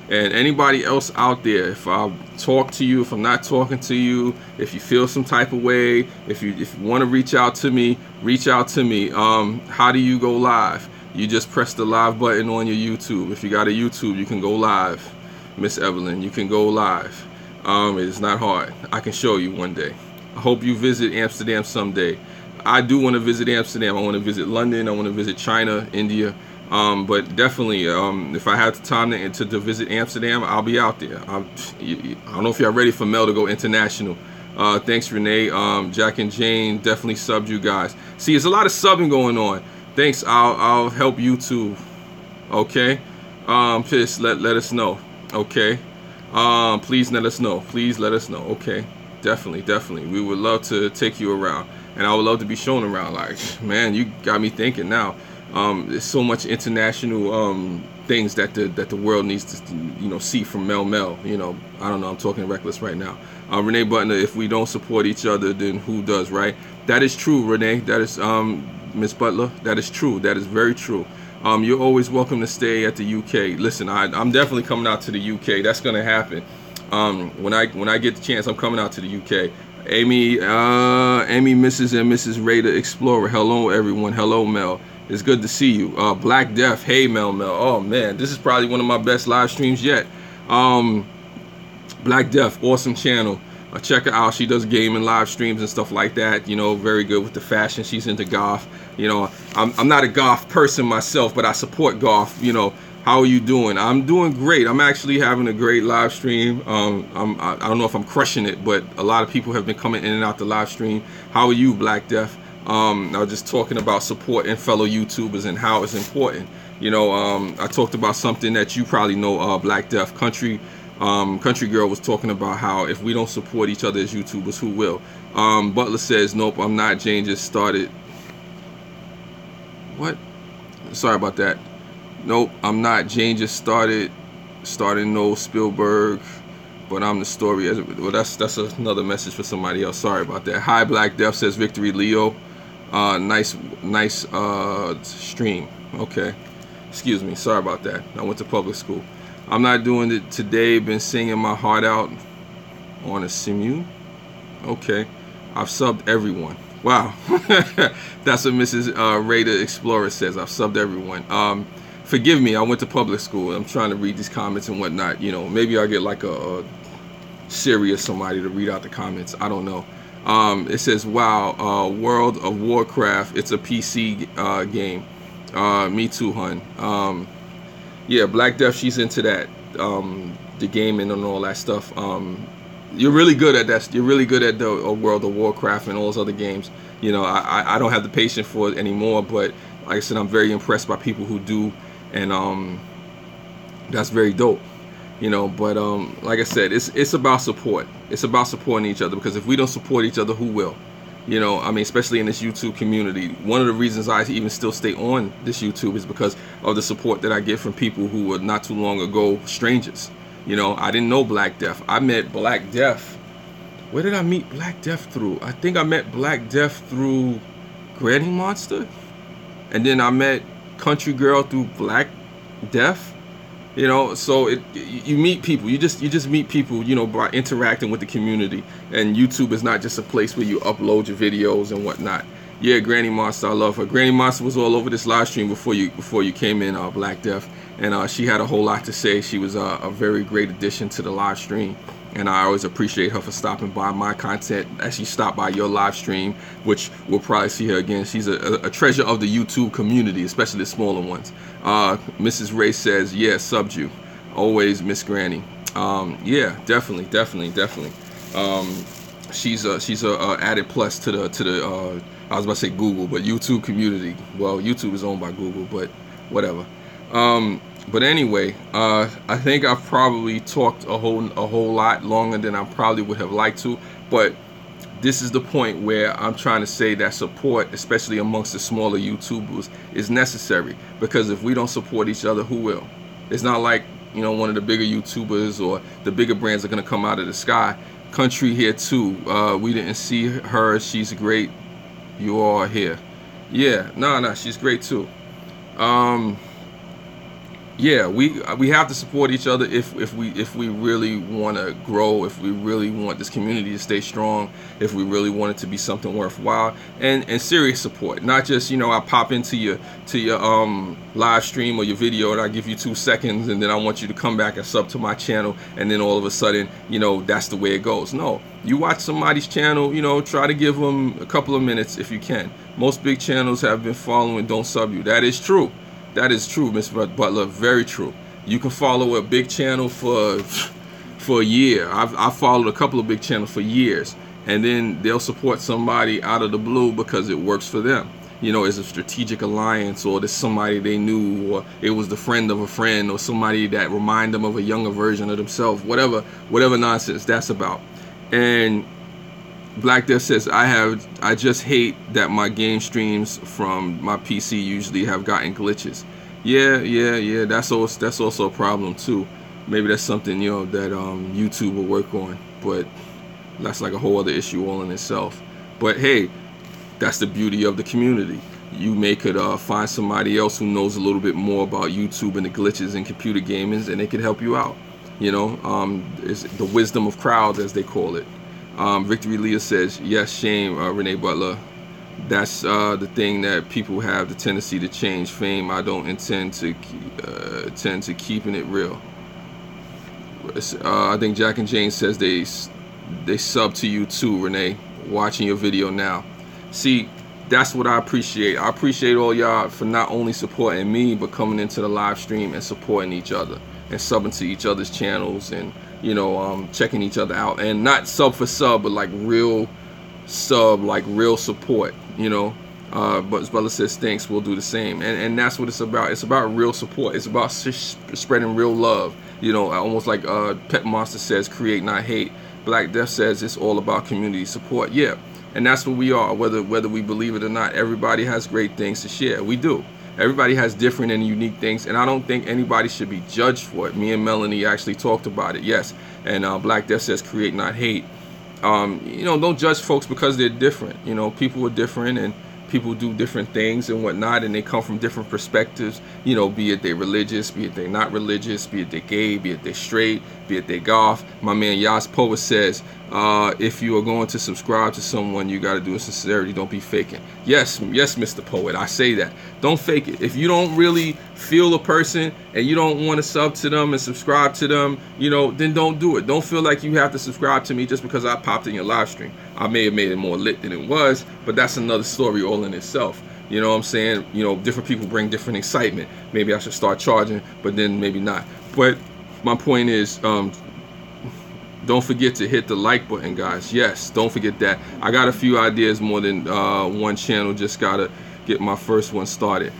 And anybody else out there, if I talk to you, if I'm not talking to you, if you feel some type of way, if you want to reach out to me, reach out to me. How do you go live? You just press the live button on your YouTube. If you got a YouTube, you can go live. Miss Evelyn, you can go live. It's not hard. I can show you one day. I hope you visit Amsterdam someday. I do want to visit Amsterdam. I want to visit London. I want to visit China, India. But definitely, if I have the time to visit Amsterdam, I'll be out there. I don't know if y'all ready for Mel to go international. Thanks, Renee. Jack and Jane definitely subbed you guys. See, there's a lot of subbing going on. Thanks. I'll help you too. Okay. Just let us know. Okay. Please let us know. Please let us know. Okay. Definitely. We would love to take you around, and I would love to be shown around. Like, man, you got me thinking now. There's so much international things that the world needs to see from Mel. You know, I don't know. I'm talking reckless right now. Renee Butner, if we don't support each other, then who does, right? That is true, Renee. That is Miss Butler. That is true. That is very true. You're always welcome to stay at the UK. Listen, I'm definitely coming out to the UK. That's gonna happen. When I get the chance, I'm coming out to the UK. Amy, Mrs. and Mrs. Raider Explorer. Hello, everyone. Hello, Mel. It's good to see you. Black Death. Hey, Mel. Oh man, this is probably one of my best live streams yet. Black Death, awesome channel. Check her out. She does gaming live streams and stuff like that. You know, very good with the fashion. She's into goth. You know, I'm not a goth person myself, but I support goth. You know, how are you doing? I'm doing great. I'm actually having a great live stream. I don't know if I'm crushing it, but a lot of people have been coming in and out the live stream. How are you, Black Death? I was just talking about supporting fellow YouTubers and how it's important. You know, I talked about something that you probably know, Black Death. Country Girl was talking about how if we don't support each other as YouTubers, who will? Butler says, nope, I'm not. Jane just started. What? Sorry about that. Nope, I'm not. Jane just started no Spielberg, but I'm the story. Well, that's another message for somebody else. Sorry about that. Hi, Black Death, says Victory Leo. Nice stream. Okay. Excuse me. Sorry about that. I went to public school. I'm not doing it today. Been singing my heart out on a simu. Okay. I've subbed everyone. Wow. That's what Mrs. Raider Explorer says. I've subbed everyone. Forgive me. I went to public school. I'm trying to read these comments and whatnot. You know, maybe I'll get like a Siri or somebody to read out the comments. I don't know. It says, wow, World of Warcraft. It's a PC game. Me too, hun. Yeah, Black Death, she's into that, the gaming and all that stuff. You're really good at that. You're really good at the World of Warcraft and all those other games. You know, I don't have the patience for it anymore, but like I said, I'm very impressed by people who do, and that's very dope. You know, but like I said, it's about support. It's about supporting each other, because if we don't support each other, who will? You know, I mean, especially in this YouTube community. One of the reasons I even still stay on this YouTube is because of the support that I get from people who were not too long ago strangers. You know, I didn't know Black Death. I met Black Death. Where did I meet Black Death through? I think I met Black Death through Granny Monster. And then I met Country Girl through Black Death. You know, so you meet people. You just meet people, you know, by interacting with the community. And YouTube is not just a place where you upload your videos and whatnot. Yeah, Granny Monster, I love her. Granny Monster was all over this live stream before you came in, Black Death, and she had a whole lot to say. She was a very great addition to the live stream, and I always appreciate her for stopping by my content as she stopped by your live stream, which we'll probably see her again. She's a treasure of the YouTube community, especially the smaller ones. Mrs. Ray says, yeah, subbed you. Always, Miss Granny. Yeah, definitely. She's a added plus to the I was about to say Google, but YouTube community. Well, YouTube is owned by Google, but whatever. But anyway, I think I've probably talked a whole lot longer than I probably would have liked to, but this is the point where I'm trying to say that support, especially amongst the smaller YouTubers, is necessary, because if we don't support each other, who will? It's not like you know, one of the bigger YouTubers or the bigger brands are gonna come out of the sky. Country here too. We didn't see her. She's great. You all are here. Yeah, no, she's great too. Yeah, we have to support each other if we really want to grow, if we really want this community to stay strong, if we really want it to be something worthwhile, and serious support, not just, you know, I pop into your live stream or your video and I give you 2 seconds and then I want you to come back and sub to my channel and then all of a sudden, you know, that's the way it goes. No, you watch somebody's channel, you know, try to give them a couple of minutes if you can. Most big channels have been following don't sub you. That is true. That is true, Mr. Butler. Very true. You can follow a big channel for a year. I've followed a couple of big channels for years, and then they'll support somebody out of the blue because it works for them. You know, it's a strategic alliance, or there's somebody they knew, or it was the friend of a friend, or somebody that remind them of a younger version of themselves. Whatever nonsense that's about. And Black Death says, I just hate that my game streams from my PC usually have gotten glitches. Yeah, that's also a problem too. Maybe that's something, you know, that YouTube will work on, but that's like a whole other issue all in itself. But hey, that's the beauty of the community. You may could find somebody else who knows a little bit more about YouTube and the glitches in computer gaming, and they could help you out. You know, it's the wisdom of crowds, as they call it. Victory Leah says, yes, shame, Renee Butler. That's the thing, that people have the tendency to change. Fame, I don't intend to keeping it real. I think Jack and Jane says they sub to you too, Renee, watching your video now. See, that's what I appreciate. I appreciate all y'all for not only supporting me, but coming into the live stream and supporting each other and subbing to each other's channels, and you know, checking each other out, and not sub for sub, but like real sub, like real support, you know. But as Bella says, thanks, we'll do the same. And that's what it's about. It's about real support. It's about spreading real love, you know, almost like Pet Monster says, create not hate. Black Death says it's all about community support. Yeah, and that's what we are, whether we believe it or not. Everybody has great things to share. We do. Everybody has different and unique things, and I don't think anybody should be judged for it. Me and Melanie actually talked about it, yes. And Black Death says, create not hate. You know, don't judge folks because they're different. You know, people are different, and people do different things and whatnot, and they come from different perspectives, you know, be it they religious, be it they not religious, be it they gay, be it they straight, be it they goth. My man Yas Poet says, if you are going to subscribe to someone, you got to do it sincerity. Don't be faking. Yes, Mr. Poet, I say that. Don't fake it. If you don't really feel a person and you don't want to sub to them and subscribe to them, you know, then don't do it. Don't feel like you have to subscribe to me just because I popped in your live stream. I may have made it more lit than it was, but that's another story all in itself. You know what I'm saying? You know, different people bring different excitement. Maybe I should start charging, but then maybe not. But my point is, don't forget to hit the like button, guys. Yes, don't forget that. I got a few ideas, more than one channel. Just gotta get my first one started.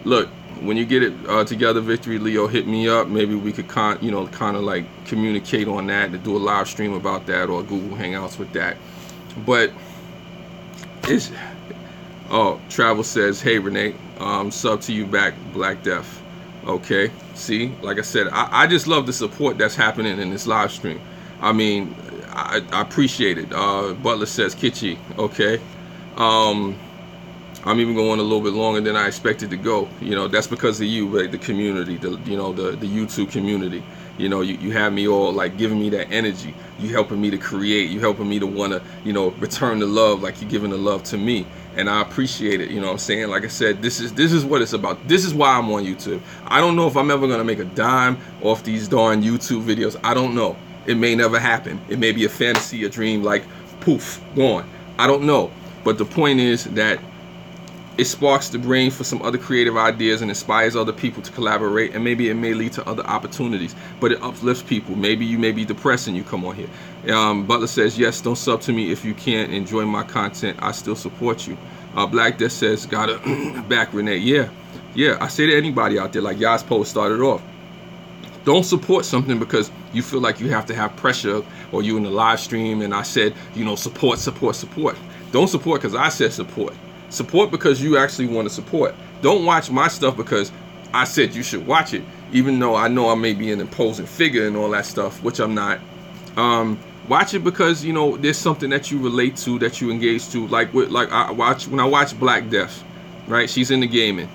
Look, when you get it together, Victory Leo, hit me up. Maybe we could kind of like communicate on that, to do a live stream about that, or Google Hangouts with that. But it's Travel says, hey Renee, sub to you back, Black Death. Okay, see, like I said, I just love the support that's happening in this live stream. I mean, I appreciate it. Butler says, Kitschy. Okay, I'm even going a little bit longer than I expected to go. You know, that's because of you, right? The community, the YouTube community. You know, you have me all like giving me that energy. You helping me to create. You helping me to want to, you know, return the love like you're giving the love to me. And I appreciate it. You know what I'm saying? Like I said, this is what it's about. This is why I'm on YouTube. I don't know if I'm ever going to make a dime off these darn YouTube videos. I don't know. It may never happen. It may be a fantasy, a dream, like poof, gone. I don't know. But the point is that it sparks the brain for some other creative ideas and inspires other people to collaborate, and maybe it may lead to other opportunities, but it uplifts people. Maybe you may be depressed and you come on here. Butler says, yes, don't sub to me if you can't enjoy my content. I still support you. Black Death says, gotta back Renee. Yeah, I say to anybody out there, like Yas Post started off, don't support something because you feel like you have to have pressure, or you in the live stream and I said, you know, support. Don't support because I said support. Support because you actually want to support. Don't watch my stuff because I said you should watch it, even though I know I may be an imposing figure and all that stuff, which I'm not. Watch it because, you know, there's something that you relate to, that you engage to. Like when I watch Black Death, right? She's into gaming.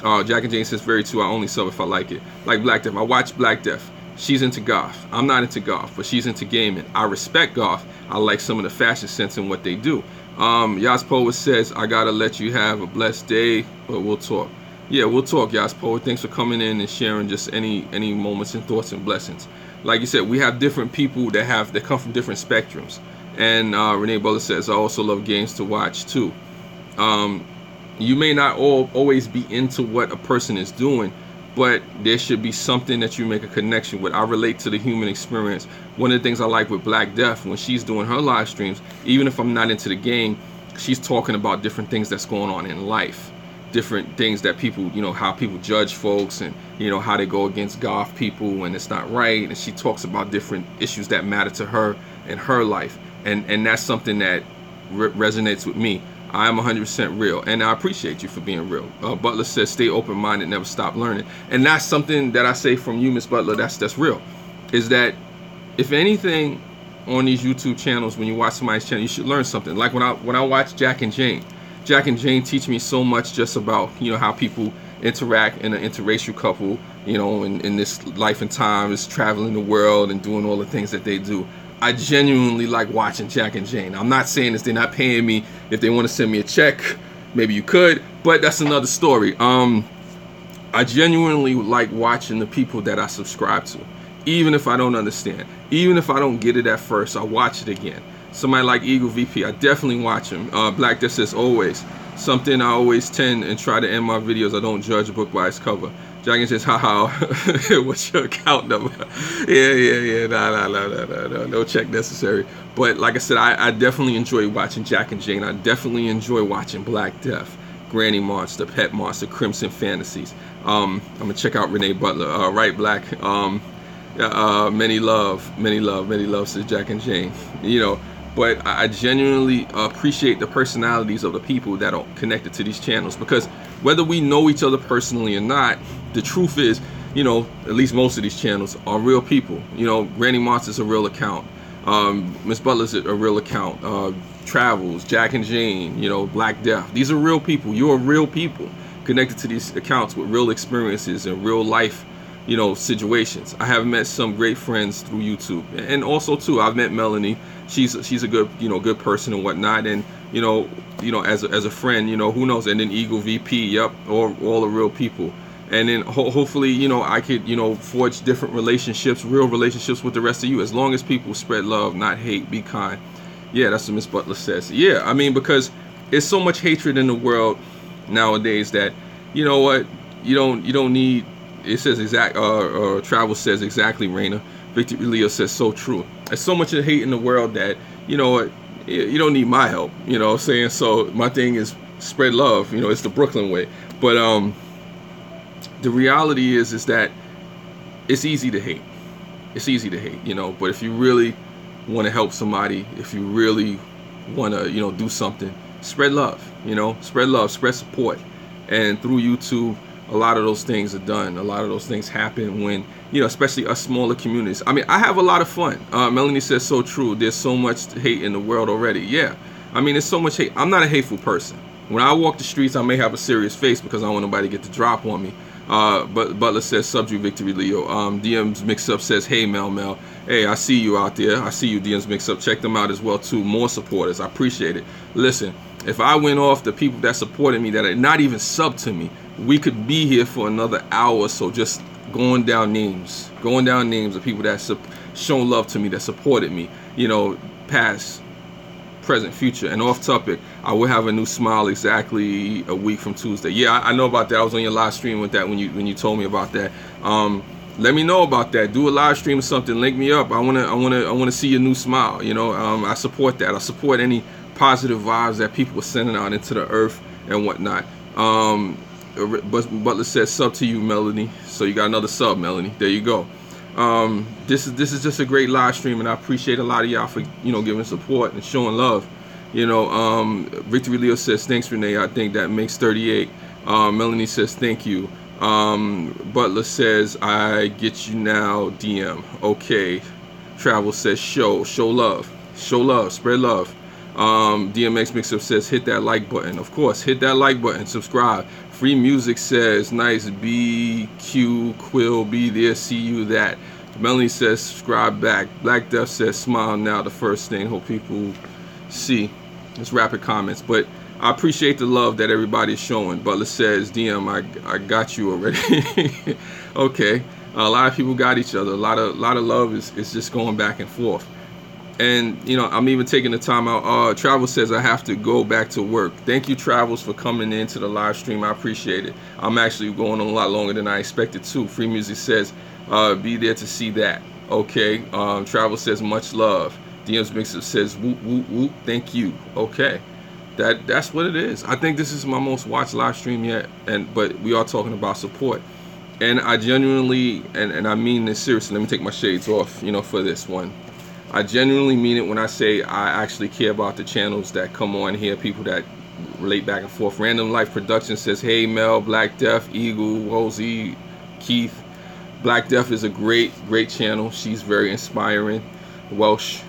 Jack and Jane says very true. I only sub if I like it. Like Black Death. I watch Black Death. She's into golf. I'm not into golf, but she's into gaming. I respect golf. I like some of the fashion sense and what they do. Yas Poet says, I gotta let you have a blessed day, but we'll talk. Yeah, we'll talk, Yas Poet. Thanks for coming in and sharing just any moments and thoughts and blessings. Like you said, we have different people that come from different spectrums. And Renee Butler says, I also love games to watch too. You may not always be into what a person is doing, but there should be something that you make a connection with. I relate to the human experience. One of the things I like with Black Death, when she's doing her live streams, even if I'm not into the game, she's talking about different things that's going on in life. Different things that people, you know, how people judge folks, and, you know, how they go against golf people and it's not right. And she talks about different issues that matter to her in her life. And that's something that resonates with me. I am 100% real, and I appreciate you for being real. Butler says, stay open-minded, never stop learning. And that's something that I say from you, Miss Butler, that's real. Is that, if anything, on these YouTube channels, when you watch somebody's channel, you should learn something. Like when I watch Jack and Jane. Jack and Jane teach me so much just about, you know, how people interact in an interracial couple, you know, in this life and time, is traveling the world and doing all the things that they do. I genuinely like watching Jack and Jane. I'm not saying this, they're not paying me. If they want to send me a check, maybe you could, but that's another story. I genuinely like watching the people that I subscribe to, even if I don't understand, even if I don't get it at first, I watch it again. Somebody like Eagle VP, I definitely watch him. Black Death says, always. Something I always tend and try to end my videos, I don't judge a book by its cover. Dragon says, haha, what's your account number? Yeah, no check necessary. But like I said, I definitely enjoy watching Jack and Jane. I definitely enjoy watching Black Death, Granny Monster, Pet Monster, Crimson Fantasies. I'm gonna check out Renee Butler. Right, Black. Many love, says Jack and Jane. You know, but I genuinely appreciate the personalities of the people that are connected to these channels, because whether we know each other personally or not, the truth is, you know, at least most of these channels are real people. You know, Granny Monster's a real account. Miss Butler's a real account. Travels, Jack and Jane, you know, Black Death. These are real people. You're real people connected to these accounts with real experiences and real life, you know, situations. I have met some great friends through YouTube, and also too, I've met Melanie. She's a good, you know, good person and whatnot. And you know, as a friend, you know, who knows? And then Eagle VP, yep, all the real people. And then hopefully, you know, I could, you know, forge different relationships, real relationships with the rest of you, as long as people spread love, not hate, be kind. Yeah, that's what Miss Butler says. Yeah, I mean, because there's so much hatred in the world nowadays that, you know what, you don't need. It says exact. Travel says exactly. Raina. Victor Leo says so true. There's so much of hate in the world that, you know what, you don't need my help. You know what I'm saying? So my thing is spread love. You know, it's the Brooklyn way. But the reality is that it's easy to hate. It's easy to hate, you know, but if you really want to help somebody, if you really want to, you know, do something, spread love, you know, spread love, spread support. And through YouTube, a lot of those things are done. A lot of those things happen when, you know, especially us smaller communities. I mean, I have a lot of fun. Melanie says so true. There's so much hate in the world already. Yeah. I mean, there's so much hate. I'm not a hateful person. When I walk the streets, I may have a serious face because I don't want nobody to get the drop on me. But Butler says, subdue Victory Leo. DMs Mix Up says, hey Mel. Hey, I see you out there. I see you, DMs Mix Up. Check them out as well too. More supporters. I appreciate it. Listen, if I went off the people that supported me that are not even sub to me, we could be here for another hour or so, just going down names of people that shown love to me, that supported me, you know, past, present, future. And off topic, I will have a new smile exactly a week from Tuesday. Yeah, I know about that. I was on your live stream with that when you told me about that. Let me know about that. Do a live stream or something. Link me up. I wanna see your new smile. You know, I support that. I support any positive vibes that people are sending out into the earth and whatnot. Butler says sub to you, Melanie. So you got another sub, Melanie. There you go. This is just a great live stream, and I appreciate a lot of y'all for, you know, giving support and showing love. You know, Victory Leo says thanks, Renee. I think that makes 38. Melanie says thank you. Butler says, I get you now, DM. Okay. Travel says, show love. Show love. Spread love. DMX Mixup says, hit that like button. Of course, hit that like button. Subscribe. Free Music says, nice. BQ Quill, be there. See you that. Melanie says, subscribe back. Black Death says, smile now. The first thing. Hope people see. It's rapid comments. But I appreciate the love that everybody's showing. Butler says, DM, I got you already. Okay. A lot of people got each other. A lot of love is just going back and forth. And, you know, I'm even taking the time out. Travel says, I have to go back to work. Thank you, Travels, for coming into the live stream. I appreciate it. I'm actually going on a lot longer than I expected to. Free Music says, be there to see that. Okay. Travel says, much love. DM's Mixup says, whoop, whoop, whoop. Thank you. Okay. That's what it is. I think this is my most watched live stream yet. But we are talking about support. And I genuinely, and I mean this seriously, let me take my shades off, you know, for this one. I genuinely mean it when I say I actually care about the channels that come on here, people that relate back and forth. Random Life Production says, hey Mel, Black Death, Eagle, Wozy, Keith. Black Death is a great channel. She's very inspiring. Welsh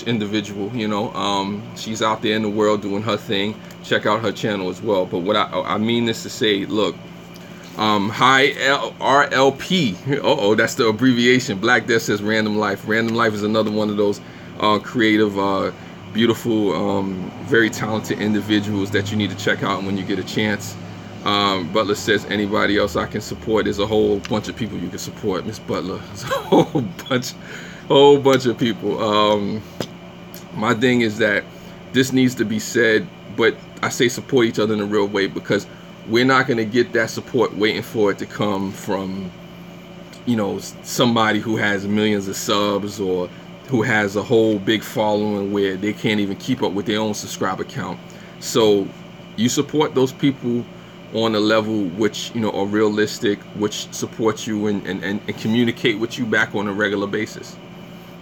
individual, you know. She's out there in the world doing her thing. Check out her channel as well. But what I mean this to say, look, hi RLP. That's the abbreviation. Black Death says Random Life. Random Life is another one of those creative, beautiful, very talented individuals that you need to check out when you get a chance. Butler says, anybody else I can support? There's a whole bunch of people you can support, Miss Butler. There's a whole bunch of people. My thing is that this needs to be said, but I say support each other in a real way, because we're not going to get that support waiting for it to come from, you know, somebody who has millions of subs or who has a whole big following where they can't even keep up with their own subscriber count. So you support those people on a level which, you know, are realistic, which support you and communicate with you back on a regular basis.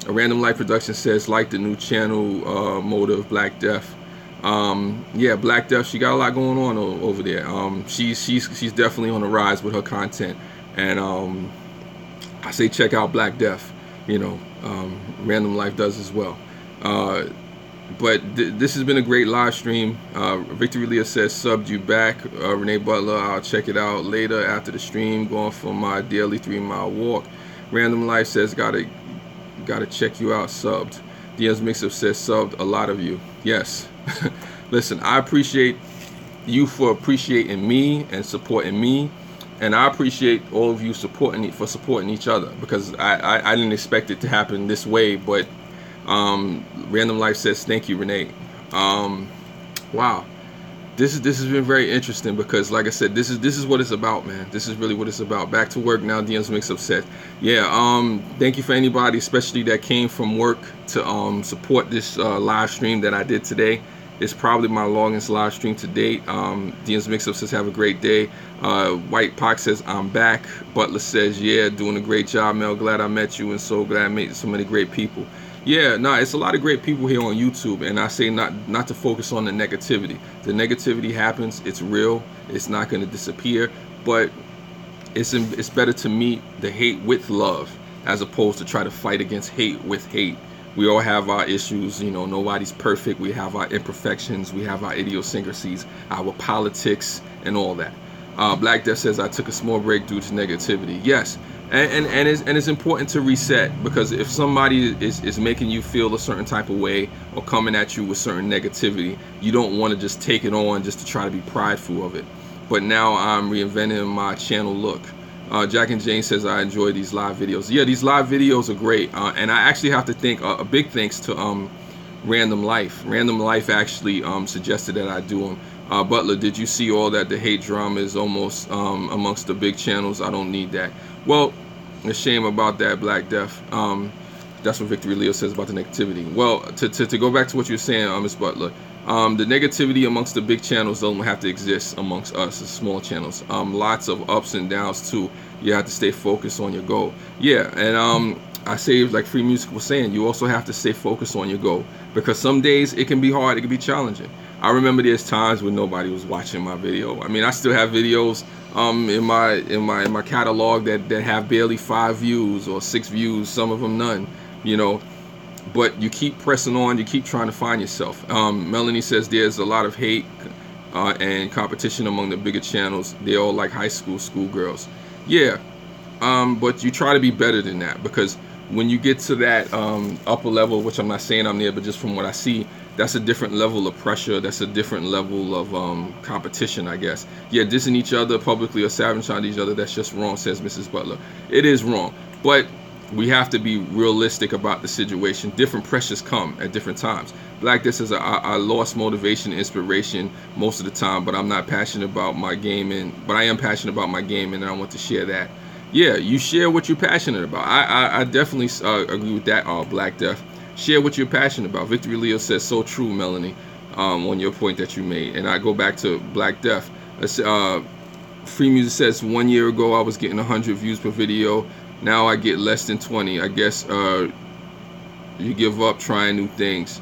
A Random Life Production says, like the new channel Motive Black Death. Yeah, Black Death, she got a lot going on over there. She's definitely on the rise with her content, and I say check out Black Death. You know, Random Life does as well. But this has been a great live stream. Victory Leah says, subbed you back. Renee Butler, I'll check it out later after the stream, going for my daily 3-mile walk. Random Life says, gotta check you out, subbed. DM's Mixup says, subbed a lot of you. Yes. Listen, I appreciate you for appreciating me and supporting me, and I appreciate all of you supporting each other, because I didn't expect it to happen this way. But Random Life says, thank you, Renee. Wow, this has been very interesting, because like I said, this is what it's about, man. This is really what it's about. Back to work now. DM's Mixup said, yeah, thank you for anybody especially that came from work to support this live stream that I did today. It's probably my longest live stream to date. DM's Mixup says, have a great day. White Pox says, I'm back. Butler says, yeah, doing a great job, Mel. Glad I met you, and so glad I met so many great people. Yeah, no, it's a lot of great people here on YouTube, and I say not to focus on the negativity. The negativity happens, it's real, it's not going to disappear, but it's better to meet the hate with love as opposed to try to fight against hate with hate. We all have our issues, you know, nobody's perfect. We have our imperfections, we have our idiosyncrasies, our politics, and all that. Black Death says, I took a small break due to negativity. Yes. And it's important to reset, because if somebody is making you feel a certain type of way or coming at you with certain negativity, you don't want to just take it on just to try to be prideful of it. But now I'm reinventing my channel look. Jack and Jane says, I enjoy these live videos. Yeah, these live videos are great, and I actually have to thank a big thanks to Random Life. Random Life actually suggested that I do them. Butler, did you see all that? The hate drama is almost amongst the big channels. I don't need that. Well, a shame about that, Black Death. That's what Victory Leo says about the negativity. Well, to go back to what you're saying, Ms. Butler, the negativity amongst the big channels don't have to exist amongst us, the small channels. Lots of ups and downs too. You have to stay focused on your goal. Yeah, and I say, like Free Music was saying, you also have to stay focused on your goal, because some days it can be hard, it can be challenging. I remember there's times when nobody was watching my video. I mean, I still have videos in my catalog that have barely 5 views or 6 views, some of them none, you know. But you keep pressing on, you keep trying to find yourself. Melanie says there's a lot of hate and competition among the bigger channels. They're all like high school schoolgirls. Yeah, but you try to be better than that, because when you get to that upper level, which I'm not saying I'm there, but just from what I see, that's a different level of pressure. That's a different level of competition, I guess. Yeah, dissing each other publicly or sabotaging each other, that's just wrong, says Mrs. Butler. It is wrong, but we have to be realistic about the situation. Different pressures come at different times. Black Death says, I lost motivation and inspiration most of the time, but I'm not passionate about my gaming. But I am passionate about my gaming, and I want to share that. Yeah, you share what you're passionate about. I definitely agree with that, Black Death. Share what you're passionate about. Victory Leo says, so true, Melanie, on your point that you made. And I go back to Black Death. Free Music says, 1 year ago I was getting 100 views per video. Now I get less than 20. I guess you give up trying new things.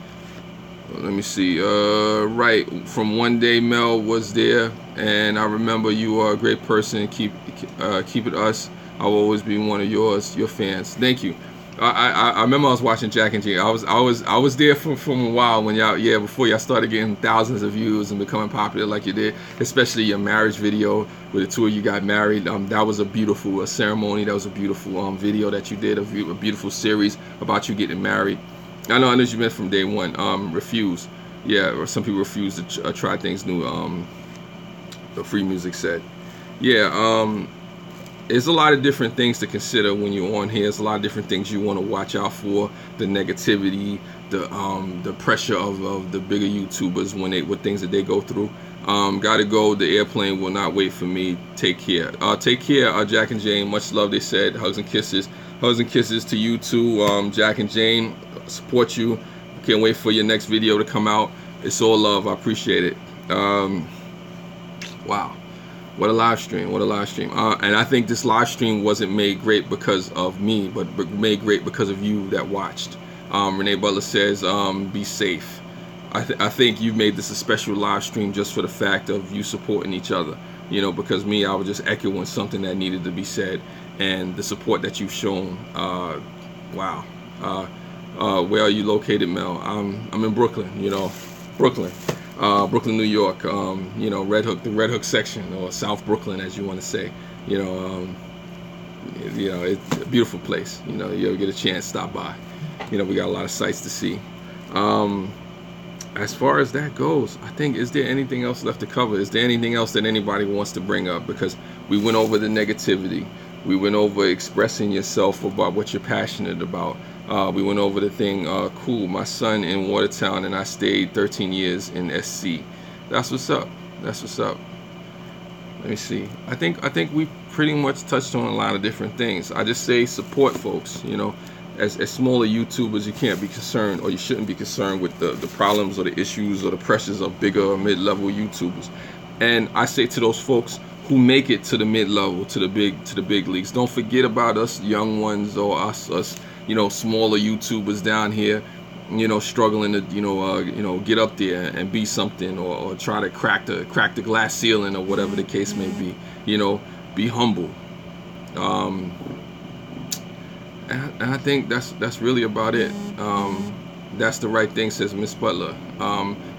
Let me see. Right. From one day Mel was there, and I remember you are a great person. Keep it us. I will always be one of your fans. Thank you. I remember I was watching Jack and Jane. I was there from a while when y'all, yeah, before y'all started getting thousands of views and becoming popular like you did, especially your marriage video where the two of you got married. That was a beautiful ceremony. That was a beautiful video that you did, a beautiful series about you getting married. I know you meant from day one. Refuse, yeah, or some people refuse to try things new. The Free Music said, yeah. There's a lot of different things to consider when you're on here. There's a lot of different things you want to watch out for. The negativity, the pressure of the bigger YouTubers with things that they go through. Gotta go. The airplane will not wait for me. Take care. Take care, Jack and Jane. Much love, they said. Hugs and kisses. Hugs and kisses to you too, Jack and Jane. Support you. Can't wait for your next video to come out. It's all love. I appreciate it. Wow. What a live stream, what a live stream. And I think this live stream wasn't made great because of me, but made great because of you that watched. Renee Butler says, be safe. I think you made this a special live stream just for the fact of you supporting each other. You know, because me, I was just echoing something that needed to be said, and the support that you've shown. Wow. Where are you located, Mel? I'm in Brooklyn, you know, Brooklyn, New York, you know, the Red Hook section, or South Brooklyn, as you want to say. You know, it's a beautiful place. You know, you ever get a chance, stop by. You know, we got a lot of sights to see. As far as that goes, I think, is there anything else left to cover? Is there anything else that anybody wants to bring up? Because we went over the negativity. We went over expressing yourself about what you're passionate about. We went over the thing, cool, my son in Watertown, and I stayed 13 years in SC. That's what's up. That's what's up. Let me see. I think we pretty much touched on a lot of different things. I just say support folks, you know. As smaller YouTubers, you can't be concerned, or you shouldn't be concerned with the problems or the issues or the pressures of bigger or mid-level YouTubers. And I say to those folks who make it to the mid-level, to the big leagues, don't forget about us young ones, or us you know, smaller YouTubers down here, you know, struggling to you know get up there and be something, or try to crack the glass ceiling, or whatever the case may be. You know, be humble. And I think that's really about it. That's the right thing, says Miss Butler.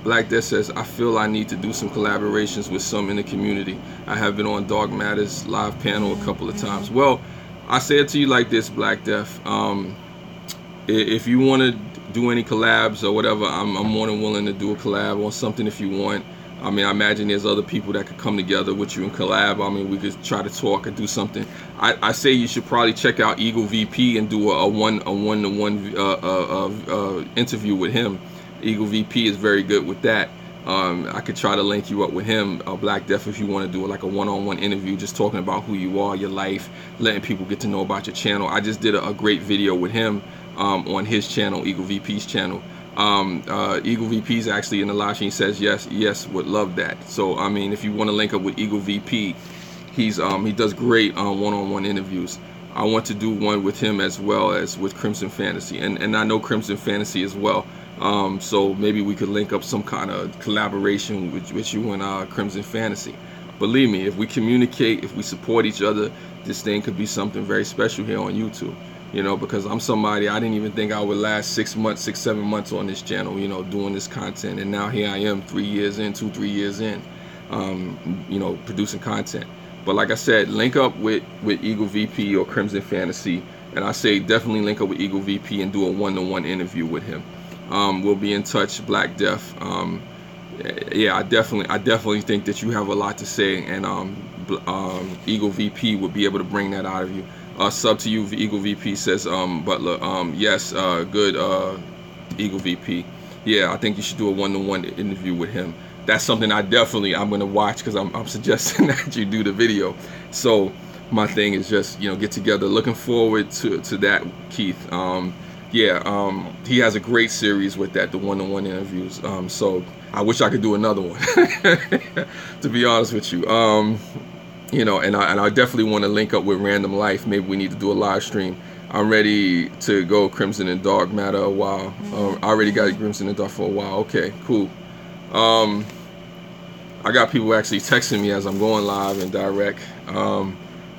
Black Death says, I feel I need to do some collaborations with some in the community. I have been on Dark Matters live panel a couple of times. Well, I say it to you like this, Black Death. If you want to do any collabs or whatever, I'm more than willing to do a collab on something if you want. I mean, I imagine there's other people that could come together with you and collab. I mean, we could try to talk and do something. I say you should probably check out Eagle VP and do a one-to-one interview with him. Eagle VP is very good with that. I could try to link you up with him, Black Death, if you want to do like a one-on-one interview, just talking about who you are, your life, letting people get to know about your channel. I just did a great video with him on his channel, Eagle VP's channel. Eagle VP is actually in the live stream. He says yes, would love that. So I mean, if you want to link up with Eagle VP, he does great one-on-one interviews. I want to do one with him as well as with Crimson Fantasy, and I know Crimson Fantasy as well. So maybe we could link up some kind of collaboration with you and Crimson Fantasy. believe me, if we communicate, if we support each other, this thing could be something very special here on YouTube. You know, because I'm somebody, I didn't even think I would last 6 months, 6, 7 months on this channel, you know, doing this content. And now here I am 3 years in, 2, 3 years in, you know, producing content. But like I said, link up with Eagle VP or Crimson Fantasy. And I say definitely link up with Eagle VP and do a one-to-one interview with him. We'll be in touch, Black Death. Yeah, I definitely think that you have a lot to say, and Eagle VP would be able to bring that out of you. Sub to you, Eagle VP, says Butler. Yes, good, Eagle VP. Yeah, I think you should do a one-to-one interview with him. That's something I'm gonna watch, because I'm suggesting that you do the video. So my thing is just, you know, get together. Looking forward to that, Keith. Yeah, he has a great series with that, the one-to-one interviews. So I wish I could do another one, to be honest with you. You know, and I definitely want to link up with Random Life. Maybe we need to do a live stream. I'm ready to go Crimson and Dark Matter a while. I already got Crimson and Dark for a while. Okay, cool. I got people actually texting me as I'm going live and direct.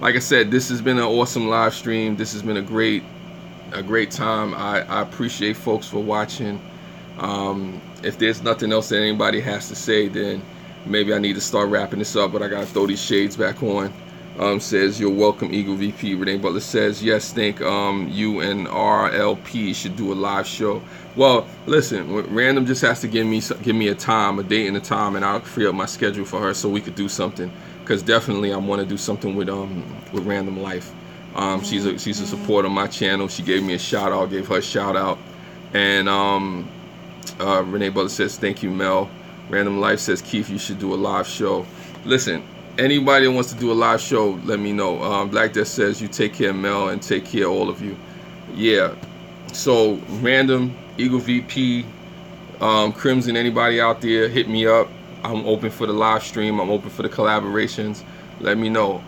Like I said, this has been an awesome live stream. This has been a great time. I appreciate folks for watching. If there's nothing else that anybody has to say, then maybe I need to start wrapping this up, but I gotta throw these shades back on. Says, you're welcome, Eagle VP. Renee Butler says, yes, think you and RLP should do a live show. Well, listen, Random just has to give me a time, a date and a time, and I'll free up my schedule for her so we could do something. Because definitely I want to do something with Random Life. She's a supporter on my channel. She gave me a shout out, gave her a shout out. And Renee Butler says, thank you, Mel. Random Life says, Keith, you should do a live show. Listen, anybody that wants to do a live show, let me know. Black Death says, you take care, Mel, and take care, all of you. Yeah. So, Random, Eagle VP, Crimson, anybody out there, hit me up. I'm open for the live stream. I'm open for the collaborations. Let me know.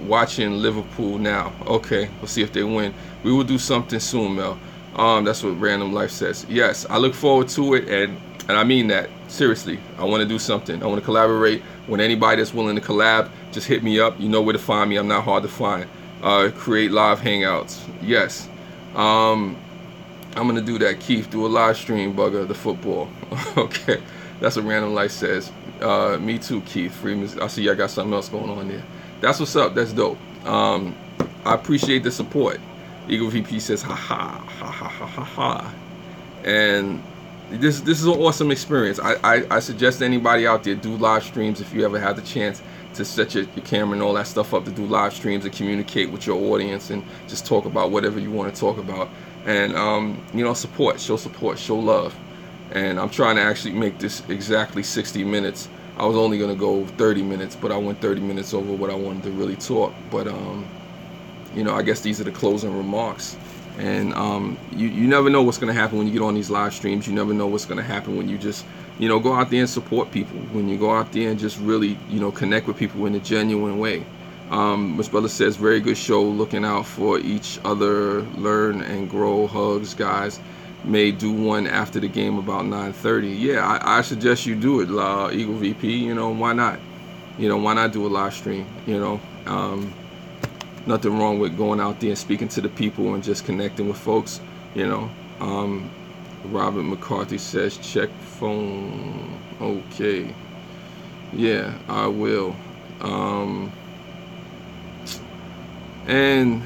Watching Liverpool now. Okay, we'll see if they win. We will do something soon, Mel. That's what Random Life says. Yes, I look forward to it, and I mean that. Seriously, I want to do something. I want to collaborate. When anybody that's willing to collab, just hit me up. You know where to find me. I'm not hard to find. Create live hangouts. Yes. I'm going to do that, Keith. Do a live stream, Bugger, the football. Okay. That's what Random Life says. Me too, Keith. Freeman. I see I got something else going on there. That's what's up. That's dope. I appreciate the support. Eagle VP says, ha ha, ha ha ha ha ha. And this is an awesome experience. I suggest anybody out there do live streams if you ever have the chance to set your camera and all that stuff up, to do live streams and communicate with your audience and just talk about whatever you want to talk about. And you know, support, show love. And I'm trying to actually make this exactly 60 minutes. I was only gonna go 30 minutes, but I went 30 minutes over what I wanted to really talk. But you know, I guess these are the closing remarks. And you never know what's going to happen when you get on these live streams. You never know what's going to happen when you just, you know, go out there and support people. When you go out there and just really, you know, connect with people in a genuine way. Miss Butler says, very good show. Looking out for each other. Learn and grow. Hugs, guys. May do one after the game about 9:30. Yeah, I suggest you do it, Eagle VP. You know, why not? You know, why not do a live stream? You know, nothing wrong with going out there and speaking to the people and just connecting with folks, you know. Robert McCarthy says, check phone. Okay. Yeah, I will. And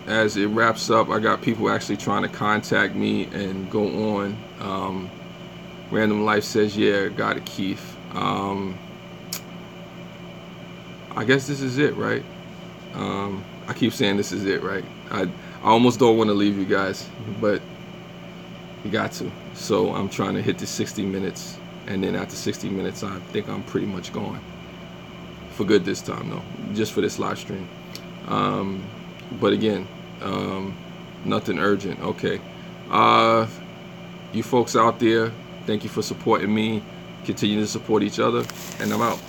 as it wraps up, I got people actually trying to contact me and go on. Random Life says, yeah, got it, Keith. I guess this is it, right? I keep saying this is it, right? I almost don't want to leave you guys, but you got to. So I'm trying to hit the 60 minutes, and then after 60 minutes, I think I'm pretty much gone. For good this time, though, just for this live stream. But again, nothing urgent. Okay. You folks out there, thank you for supporting me. Continue to support each other, and I'm out.